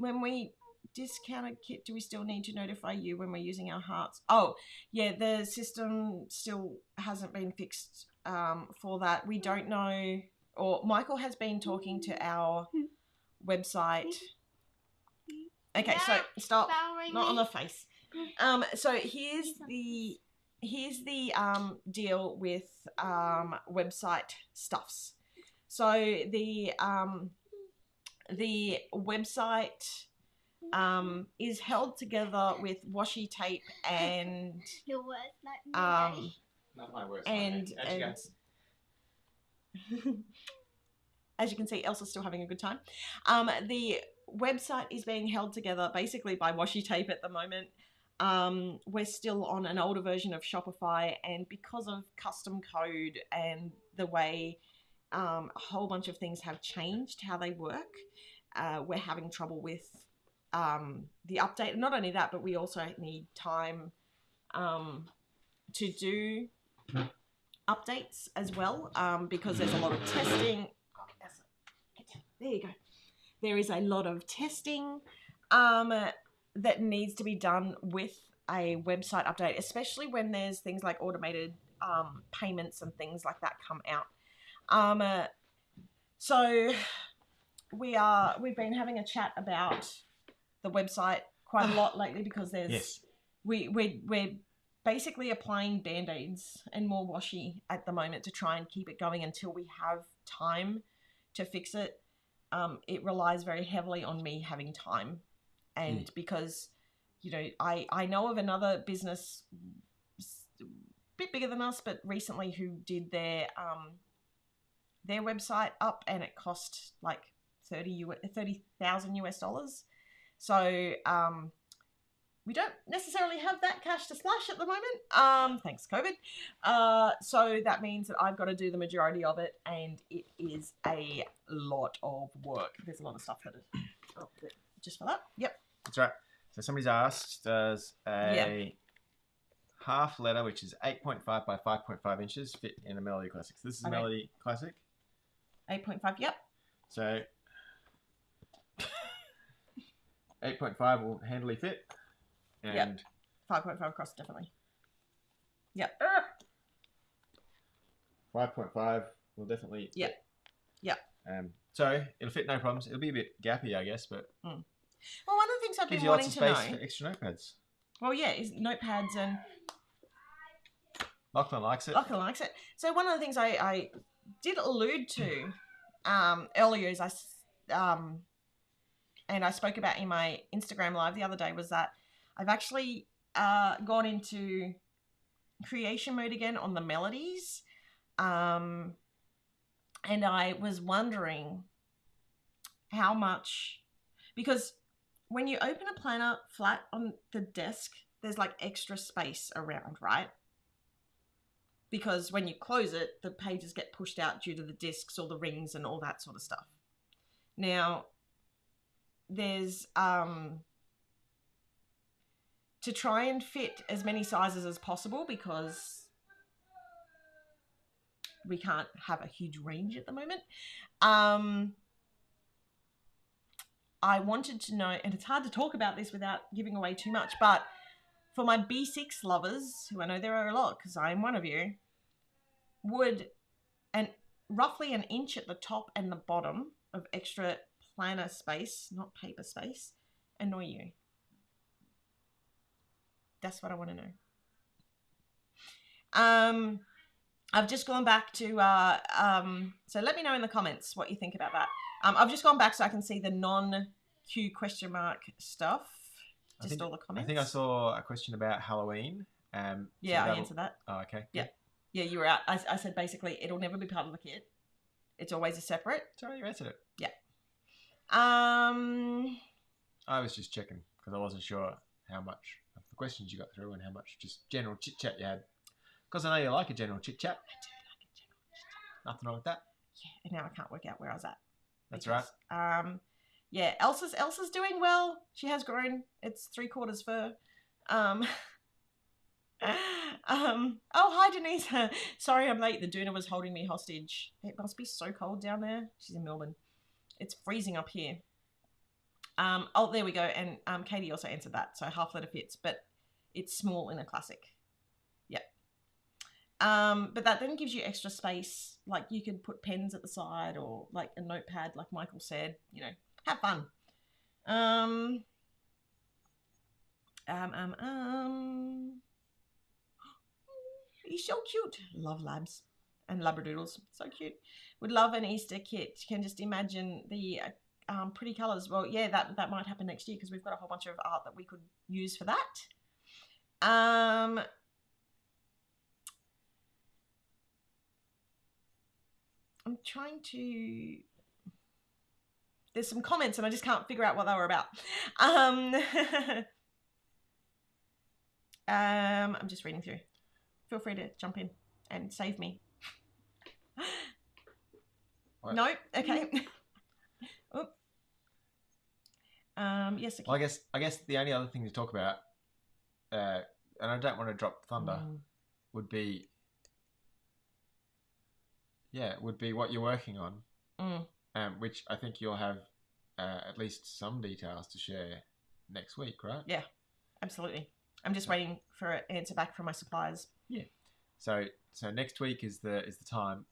S1: When we discount a kit, do we still need to notify you when we're using our hearts? Oh, yeah, the system still hasn't been fixed for that. We don't know, or Michael has been talking to our website. Okay, so stop. Not on the face. So here's the deal with website stuffs. So the website is held together with washi tape and
S3: Your worst nightmare.
S2: Not my worst.
S1: and as you can see, Elsa's still having a good time. The website is being held together basically by washi tape at the moment. We're still on an older version of Shopify, and because of custom code and the way a whole bunch of things have changed how they work, we're having trouble with the update. Not only that, but we also need time to do updates as well, because there's a lot of testing. There you go. There is a lot of testing that needs to be done with a website update, especially when there's things like automated payments and things like that come out. So we've been having a chat about the website quite a lot lately, because there's we're basically applying band-aids and more washi at the moment to try and keep it going until we have time to fix it. It relies very heavily on me having time, and because, you know, I know of another business a bit bigger than us, but recently, who did their website up, and it cost like $30,000 US. So we don't necessarily have that cash to splash at the moment, thanks COVID. So that means that I've got to do the majority of it, and it is a lot of work. There's a lot of stuff that is just for that. Yep.
S2: That's right. So somebody's asked, does a half letter, which is 8.5 by 5.5 inches, fit in a Melody Classic? So this is a Melody Classic.
S1: 8.5, yep.
S2: So 8.5 will handily fit. And
S1: 5.5 across, definitely. Yep.
S2: 5.5 will definitely fit.
S1: Yep.
S2: So it'll fit no problems. It'll be a bit gappy, I guess, but
S1: Well, one of the things I've
S2: gives
S1: been
S2: you lots
S1: wanting
S2: of
S1: to
S2: space
S1: know.
S2: for extra notepads.
S1: Well, yeah, is notepads, and
S2: Lachlan likes it.
S1: Lachlan likes it. So one of the things I did allude to earlier is and I spoke about in my Instagram live the other day, was that I've actually gone into creation mode again on the melodies. And I was wondering how much, because when you open a planner flat on the desk, there's like extra space around, right? Because when you close it, the pages get pushed out due to the discs or the rings and all that sort of stuff. Now, there's to try and fit as many sizes as possible, because we can't have a huge range at the moment. I wanted to know, and it's hard to talk about this without giving away too much, but for my B6 lovers, who I know there are a lot because I'm one of you, would roughly an inch at the top and the bottom of extra planner space, not paper space, annoy you? That's what I want to know. I've just gone back to, so let me know in the comments what you think about that. I've just gone back so I can see the non-Q question mark stuff. Just all the comments.
S2: I think I saw a question about Halloween.
S1: Yeah, I answered that.
S2: Oh, okay.
S1: Yeah. Yeah, you were out. I said basically it'll never be part of the kit. It's always a separate.
S2: Sorry, you answered it.
S1: Yeah.
S2: I was just checking because I wasn't sure how much of the questions you got through and how much just general chit-chat you had. Because I know you like a general chit-chat.
S1: I do like a general chit-chat.
S2: Nothing wrong with that.
S1: Yeah, and now I can't work out where I was at.
S2: That's right.
S1: Yeah, Elsa's doing well. She has grown. It's 3/4 fur. Oh, hi Denise. Sorry I'm late. The doona was holding me hostage. It must be so cold down there. She's in Melbourne. It's freezing up here. Oh, there we go. And Katie also answered that. So half letter fits, but it's small in a classic. Yep. But that then gives you extra space. Like you could put pens at the side or like a notepad, like Michael said, you know, have fun. He's so cute. Love labs and labradoodles. So cute. Would love an Easter kit. Can just imagine the pretty colours. Well, yeah, that might happen next year because we've got a whole bunch of art that we could use for that. I'm trying to... there's some comments and I just can't figure out what they were about. I'm just reading through. Feel free to jump in and save me.
S2: What?
S1: No? Okay. Oop. Yes,
S2: Well, I guess the only other thing to talk about, and I don't want to drop thunder, would be what you're working on, which I think you'll have at least some details to share next week, right?
S1: Yeah, absolutely. I'm just waiting for an answer back from my suppliers.
S2: Yeah. So next week is the time.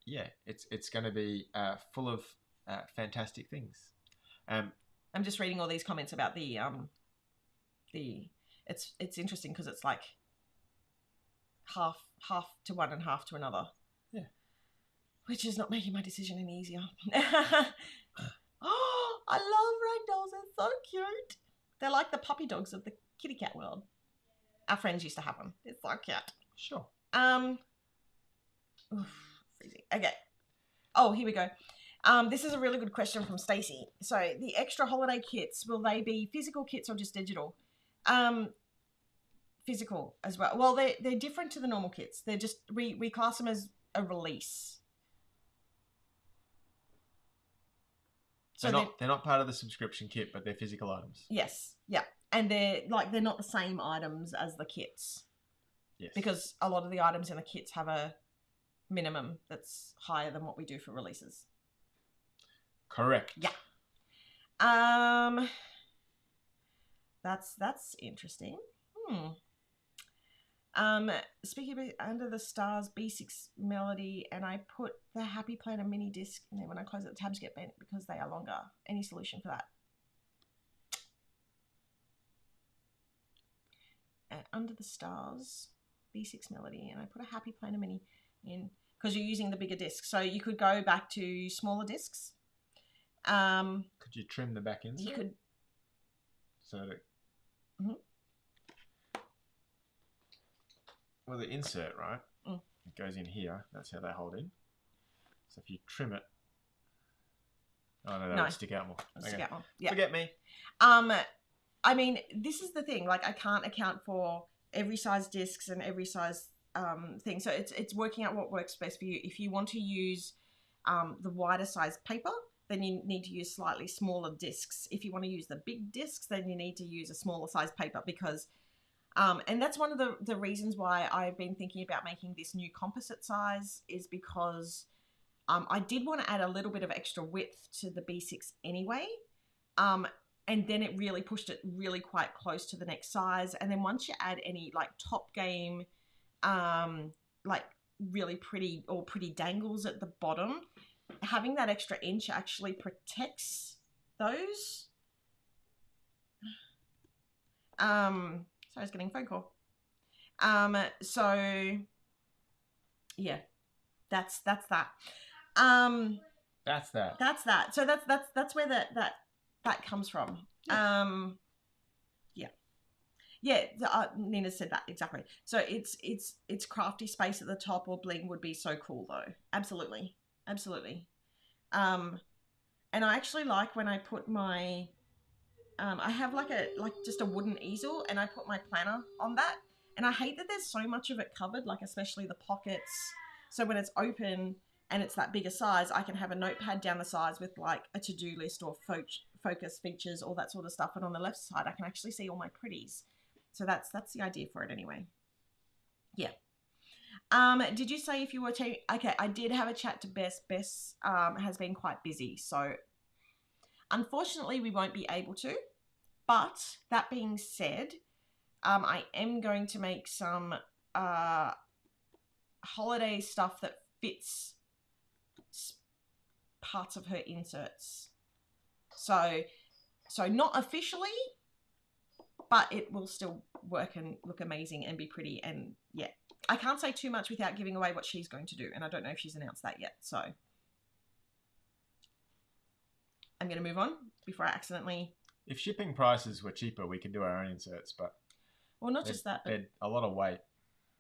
S2: Yeah, it's going to be full of fantastic things.
S1: I'm just reading all these comments about the it's interesting because it's like half to one and half to another.
S2: Yeah.
S1: Which is not making my decision any easier. Oh, I love ragdolls. They're so cute. They're like the puppy dogs of the kitty cat world. Our friends used to have them. It's so cute.
S2: Sure.
S1: Freezing. Okay. Oh, here we go. This is a really good question from Stacey. So the extra holiday kits, will they be physical kits or just digital? Physical as well. Well, they're different to the normal kits. They're just we class them as a release.
S2: So they're not part of the subscription kit, but they're physical items.
S1: Yes. Yeah. And they're not the same items as the kits.
S2: Yes. Because
S1: a lot of the items in the kits have a minimum that's higher than what we do for releases.
S2: Correct.
S1: Yeah. That's interesting. Speaking of Under the Stars B6 Melody, and I put the Happy Planner mini disc, and then when I close it, the tabs get bent because they are longer. Any solution for that? Under the Stars B6 Melody, and I put a Happy Planner mini in because you're using the bigger disc. So you could go back to smaller discs.
S2: Could you trim the back insert?
S1: You could.
S2: So that. Well, the insert, right? It goes in here. That's how they hold in. So if you trim it, that would stick out more.
S1: Stick out more. Yeah.
S2: Forget me.
S1: I mean, this is the thing. Like, I can't account for every size discs and every size thing. So it's working out what works best for you. If you want to use the wider size paper, then you need to use slightly smaller discs. If you want to use the big discs, then you need to use a smaller size paper because, and that's one of the reasons why I've been thinking about making this new composite size is because I did want to add a little bit of extra width to the B6 anyway. And then it really pushed it really quite close to the next size. And then once you add any like top game, like really pretty dangles at the bottom, having that extra inch actually protects those. Sorry, I was getting a phone call. So yeah, that's that.
S2: That's that.
S1: That's that. So that's where that comes from. Yeah. Nina said that exactly. So it's crafty space at the top or bling would be so cool though. Absolutely. And I actually like when I put my I have just a wooden easel and I put my planner on that, and I hate that there's so much of it covered, like especially the pockets. So when it's open and it's that bigger size, I can have a notepad down the sides with like a to-do list or focus features, all that sort of stuff. And on the left side, I can actually see all my pretties. So that's the idea for it anyway. Yeah. Did you say if you were to... Okay, I did have a chat to Bess. Bess has been quite busy. So unfortunately, we won't be able to. But that being said, I am going to make some holiday stuff that fits parts of her inserts. So not officially, but it will still work and look amazing and be pretty. And yeah, I can't say too much without giving away what she's going to do. And I don't know if she's announced that yet. So I'm going to move on before I accidentally...
S2: If shipping prices were cheaper, we could do our own inserts, but...
S1: Well, not just that, but...
S2: They're a lot of weight.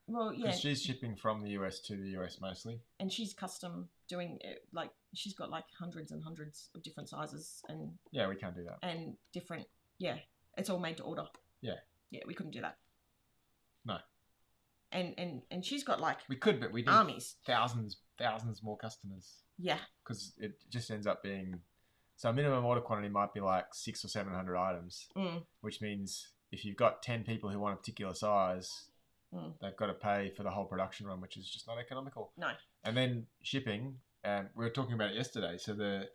S1: Well, yeah.
S2: Because she's shipping from the US to the US mostly.
S1: And she's custom doing it, like she's got like hundreds and hundreds of different sizes and
S2: Yeah, we can't do that.
S1: and different. Yeah, it's all made to order.
S2: Yeah.
S1: Yeah, we couldn't do that.
S2: No.
S1: And she's got like
S2: We could, but we need
S1: armies.
S2: thousands more customers.
S1: Yeah.
S2: Because it just ends up being... So a minimum order quantity might be like 600 or 700 items, which means if you've got 10 people who want a particular size, they've got to pay for the whole production run, which is just not economical.
S1: No.
S2: And then shipping, we were talking about it yesterday. So the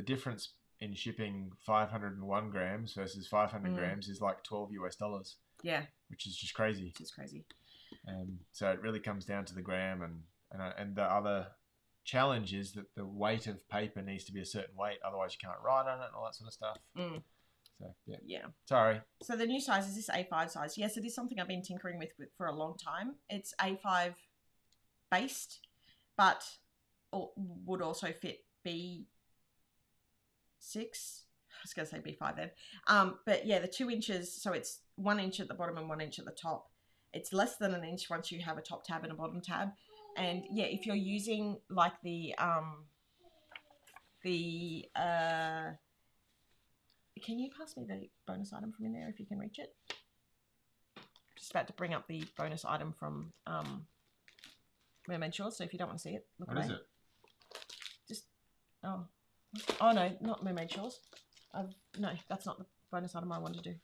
S2: difference in shipping 501 grams versus 500 grams is like $12 US.
S1: Yeah.
S2: Which is just crazy.
S1: Which is crazy.
S2: So it really comes down to the gram, and the other challenge is that the weight of paper needs to be a certain weight, otherwise you can't write on it and all that sort of stuff. So yeah. Sorry.
S1: So the new size is this A5 size. Yes, it is something I've been tinkering with for a long time. It's A5 based, but would also fit B6. I was going to say B5 then. But yeah, the 2 inches, so it's 1 inch at the bottom and 1 inch at the top. It's less than an inch once you have a top tab and a bottom tab. And yeah, if you're using like can you pass me the bonus item from in there if you can reach it? Just about to bring up the bonus item from Mermaid Shores, so if you don't want to see it, look away.
S2: What is it?
S1: Just oh no, not Mermaid Shores. No, that's not the bonus item I wanted to do.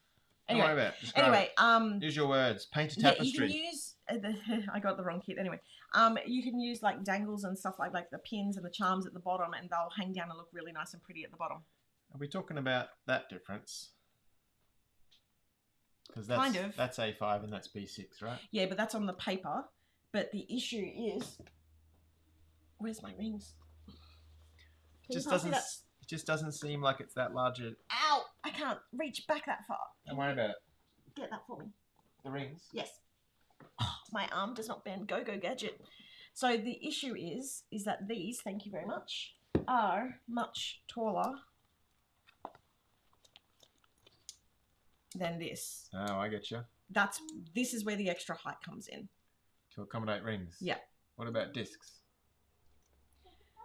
S1: Anyway,
S2: Don't worry about it. Describe it. Use your words. Paint a tapestry.
S1: Yeah, you can use. I got the wrong kit. Anyway, you can use like dangles and stuff like the pins and the charms at the bottom, and they'll hang down and look really nice and pretty at the bottom.
S2: Are we talking about that difference? Because that's A5 and that's B6, right?
S1: Yeah, but that's on the paper. But the issue is, where's my rings?
S2: It just doesn't seem like it's that large.
S1: Ow! I can't reach back that far.
S2: Don't worry about it.
S1: Get that for me.
S2: The rings?
S1: Yes. Oh, my arm does not bend. Go gadget. So the issue is that these, thank you very much, are much taller than this.
S2: Oh, I get you.
S1: This is where the extra height comes in.
S2: To accommodate rings?
S1: Yeah.
S2: What about discs?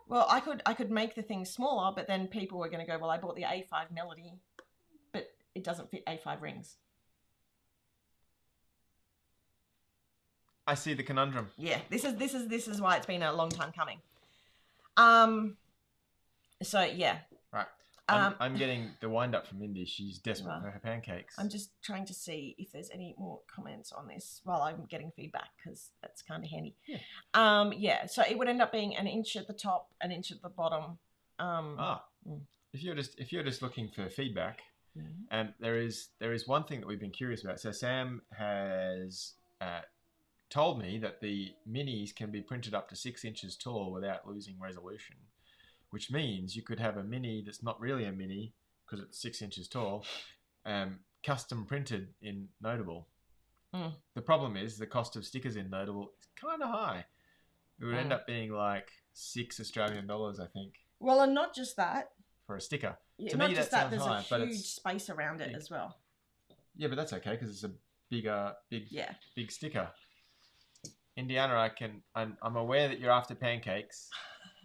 S1: Well, I could make the thing smaller, but then people were going to go, well, I bought the A5 Melody, but it doesn't fit A5 rings.
S2: I see the conundrum.
S1: Yeah, this is why it's been a long time coming. So yeah.
S2: Right. I'm getting the wind up from Indy. She's desperate for her pancakes.
S1: I'm just trying to see if there's any more comments on this while I'm getting feedback, because that's kind of handy.
S2: Yeah.
S1: Yeah. So it would end up being an inch at the top, an inch at the bottom.
S2: If you're just looking for feedback, there is one thing that we've been curious about. So Sam has told me that the minis can be printed up to 6 inches tall without losing resolution, which means you could have a mini that's not really a mini because it's 6 inches tall, custom printed in Notable. The problem is the cost of stickers in Notable is kind of high. It would end up being like $6 Australian, I think.
S1: Well, and not just that.
S2: For a sticker.
S1: Yeah,
S2: to
S1: not
S2: me,
S1: just
S2: that
S1: that,
S2: sounds
S1: there's
S2: high,
S1: a huge space around it as well.
S2: Yeah, but that's okay because it's a big sticker. Indiana, I'm aware that you're after pancakes.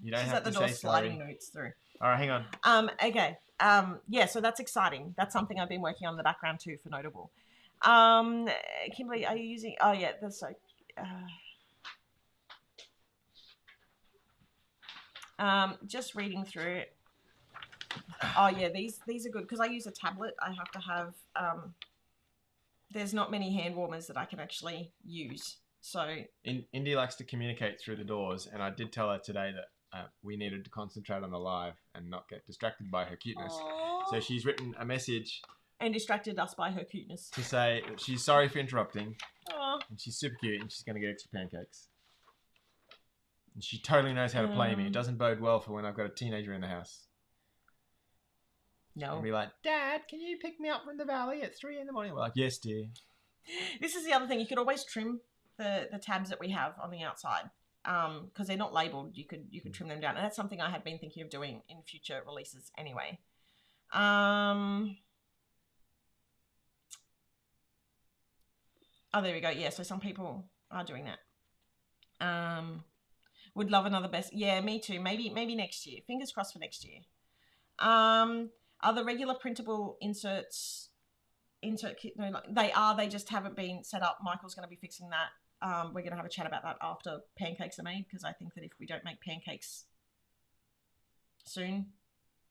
S2: You don't have to say
S1: sliding notes through.
S2: All right, hang on.
S1: Okay. Yeah, so that's exciting. That's something I've been working on in the background too for Notable. Kimberly, are you using? Oh yeah, that's so. Just reading through it. Oh yeah, these are good because I use a tablet. I have to have. There's not many hand warmers that I can actually use. So
S2: Indy likes to communicate through the doors, and I did tell her today that we needed to concentrate on the live and not get distracted by her cuteness.
S1: Aww.
S2: So she's written a message
S1: and distracted us by her cuteness
S2: to say that she's sorry for interrupting.
S1: Aww.
S2: And she's super cute, and she's going to get extra pancakes. And she totally knows how to play me. It doesn't bode well for when I've got a teenager in the house.
S1: No.
S2: And be like, Dad, can you pick me up from the valley at 3 a.m? We're like, yes, dear.
S1: This is the other thing. You could always trim the tabs that we have on the outside because they're not labeled. You could trim them down, and that's something I had been thinking of doing in future releases anyway. Oh, there we go. Yeah, so some people are doing that. Would love another best. Yeah, me too. Maybe next year. Fingers crossed for next year. Are the regular printable insert kit? No, they are. They just haven't been set up. Michael's going to be fixing that. We're going to have a chat about that after pancakes are made, because I think that if we don't make pancakes soon,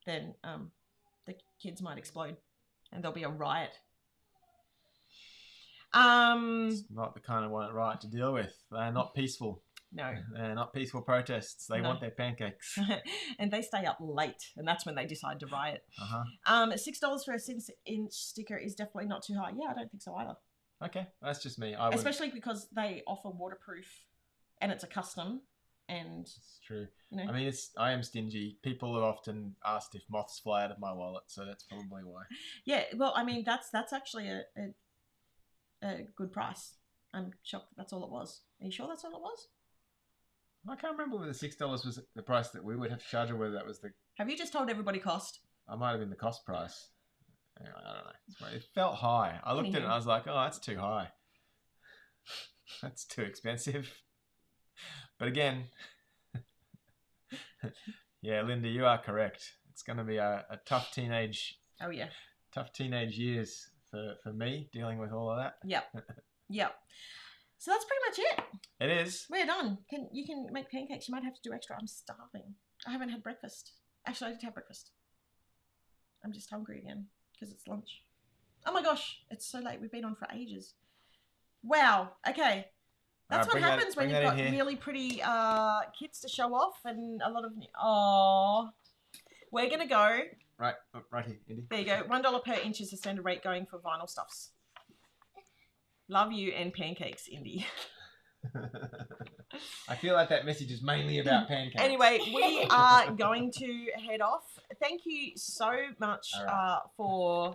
S1: then the kids might explode and there'll be a riot.
S2: It's not the kind of riot to deal with. They're not peaceful.
S1: No.
S2: They're not peaceful protests. They want their pancakes.
S1: And they stay up late, and that's when they decide to riot. $6 for a 6-inch sticker is definitely not too high. Yeah, I don't think so either.
S2: Okay, that's just me.
S1: Especially because they offer waterproof, and it's a custom. And
S2: it's true.
S1: You know.
S2: I mean, I am stingy. People have often asked if moths fly out of my wallet, so that's probably why. Yeah,
S1: well, I mean, that's actually a good price. I'm shocked that's all it was. Are you sure that's all it was?
S2: I can't remember whether $6 was the price that we would have to charge, or whether that was the...
S1: Have you just told everybody cost?
S2: I might have been the cost price. Anyway, I don't know. It felt high. I looked at it and I was like, oh, that's too high. That's too expensive. But again, yeah, Linda, you are correct. It's going to be a tough teenage...
S1: Oh, yeah.
S2: Tough teenage years for me, dealing with all of that.
S1: Yep. Yep. So that's pretty much it.
S2: It is.
S1: We're done. You can make pancakes. You might have to do extra. I'm starving. I haven't had breakfast. Actually, I did have breakfast. I'm just hungry again because it's lunch. Oh my gosh, it's so late. We've been on for ages. Wow. Okay. That's what happens when you've got really pretty kits to show off and a lot of... Oh. We're going to go...
S2: Right here, Indy.
S1: There you go. $1 per inch is the standard rate going for vinyl stuffs. Love you and pancakes, Indy.
S2: I feel like that message is mainly about pancakes.
S1: Anyway, we are going to head off. Thank you so much for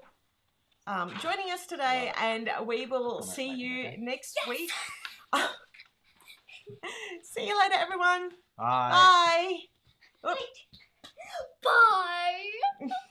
S1: joining us today, and we will see you next week. See you later, everyone.
S2: Bye.
S1: Bye.
S3: Bye.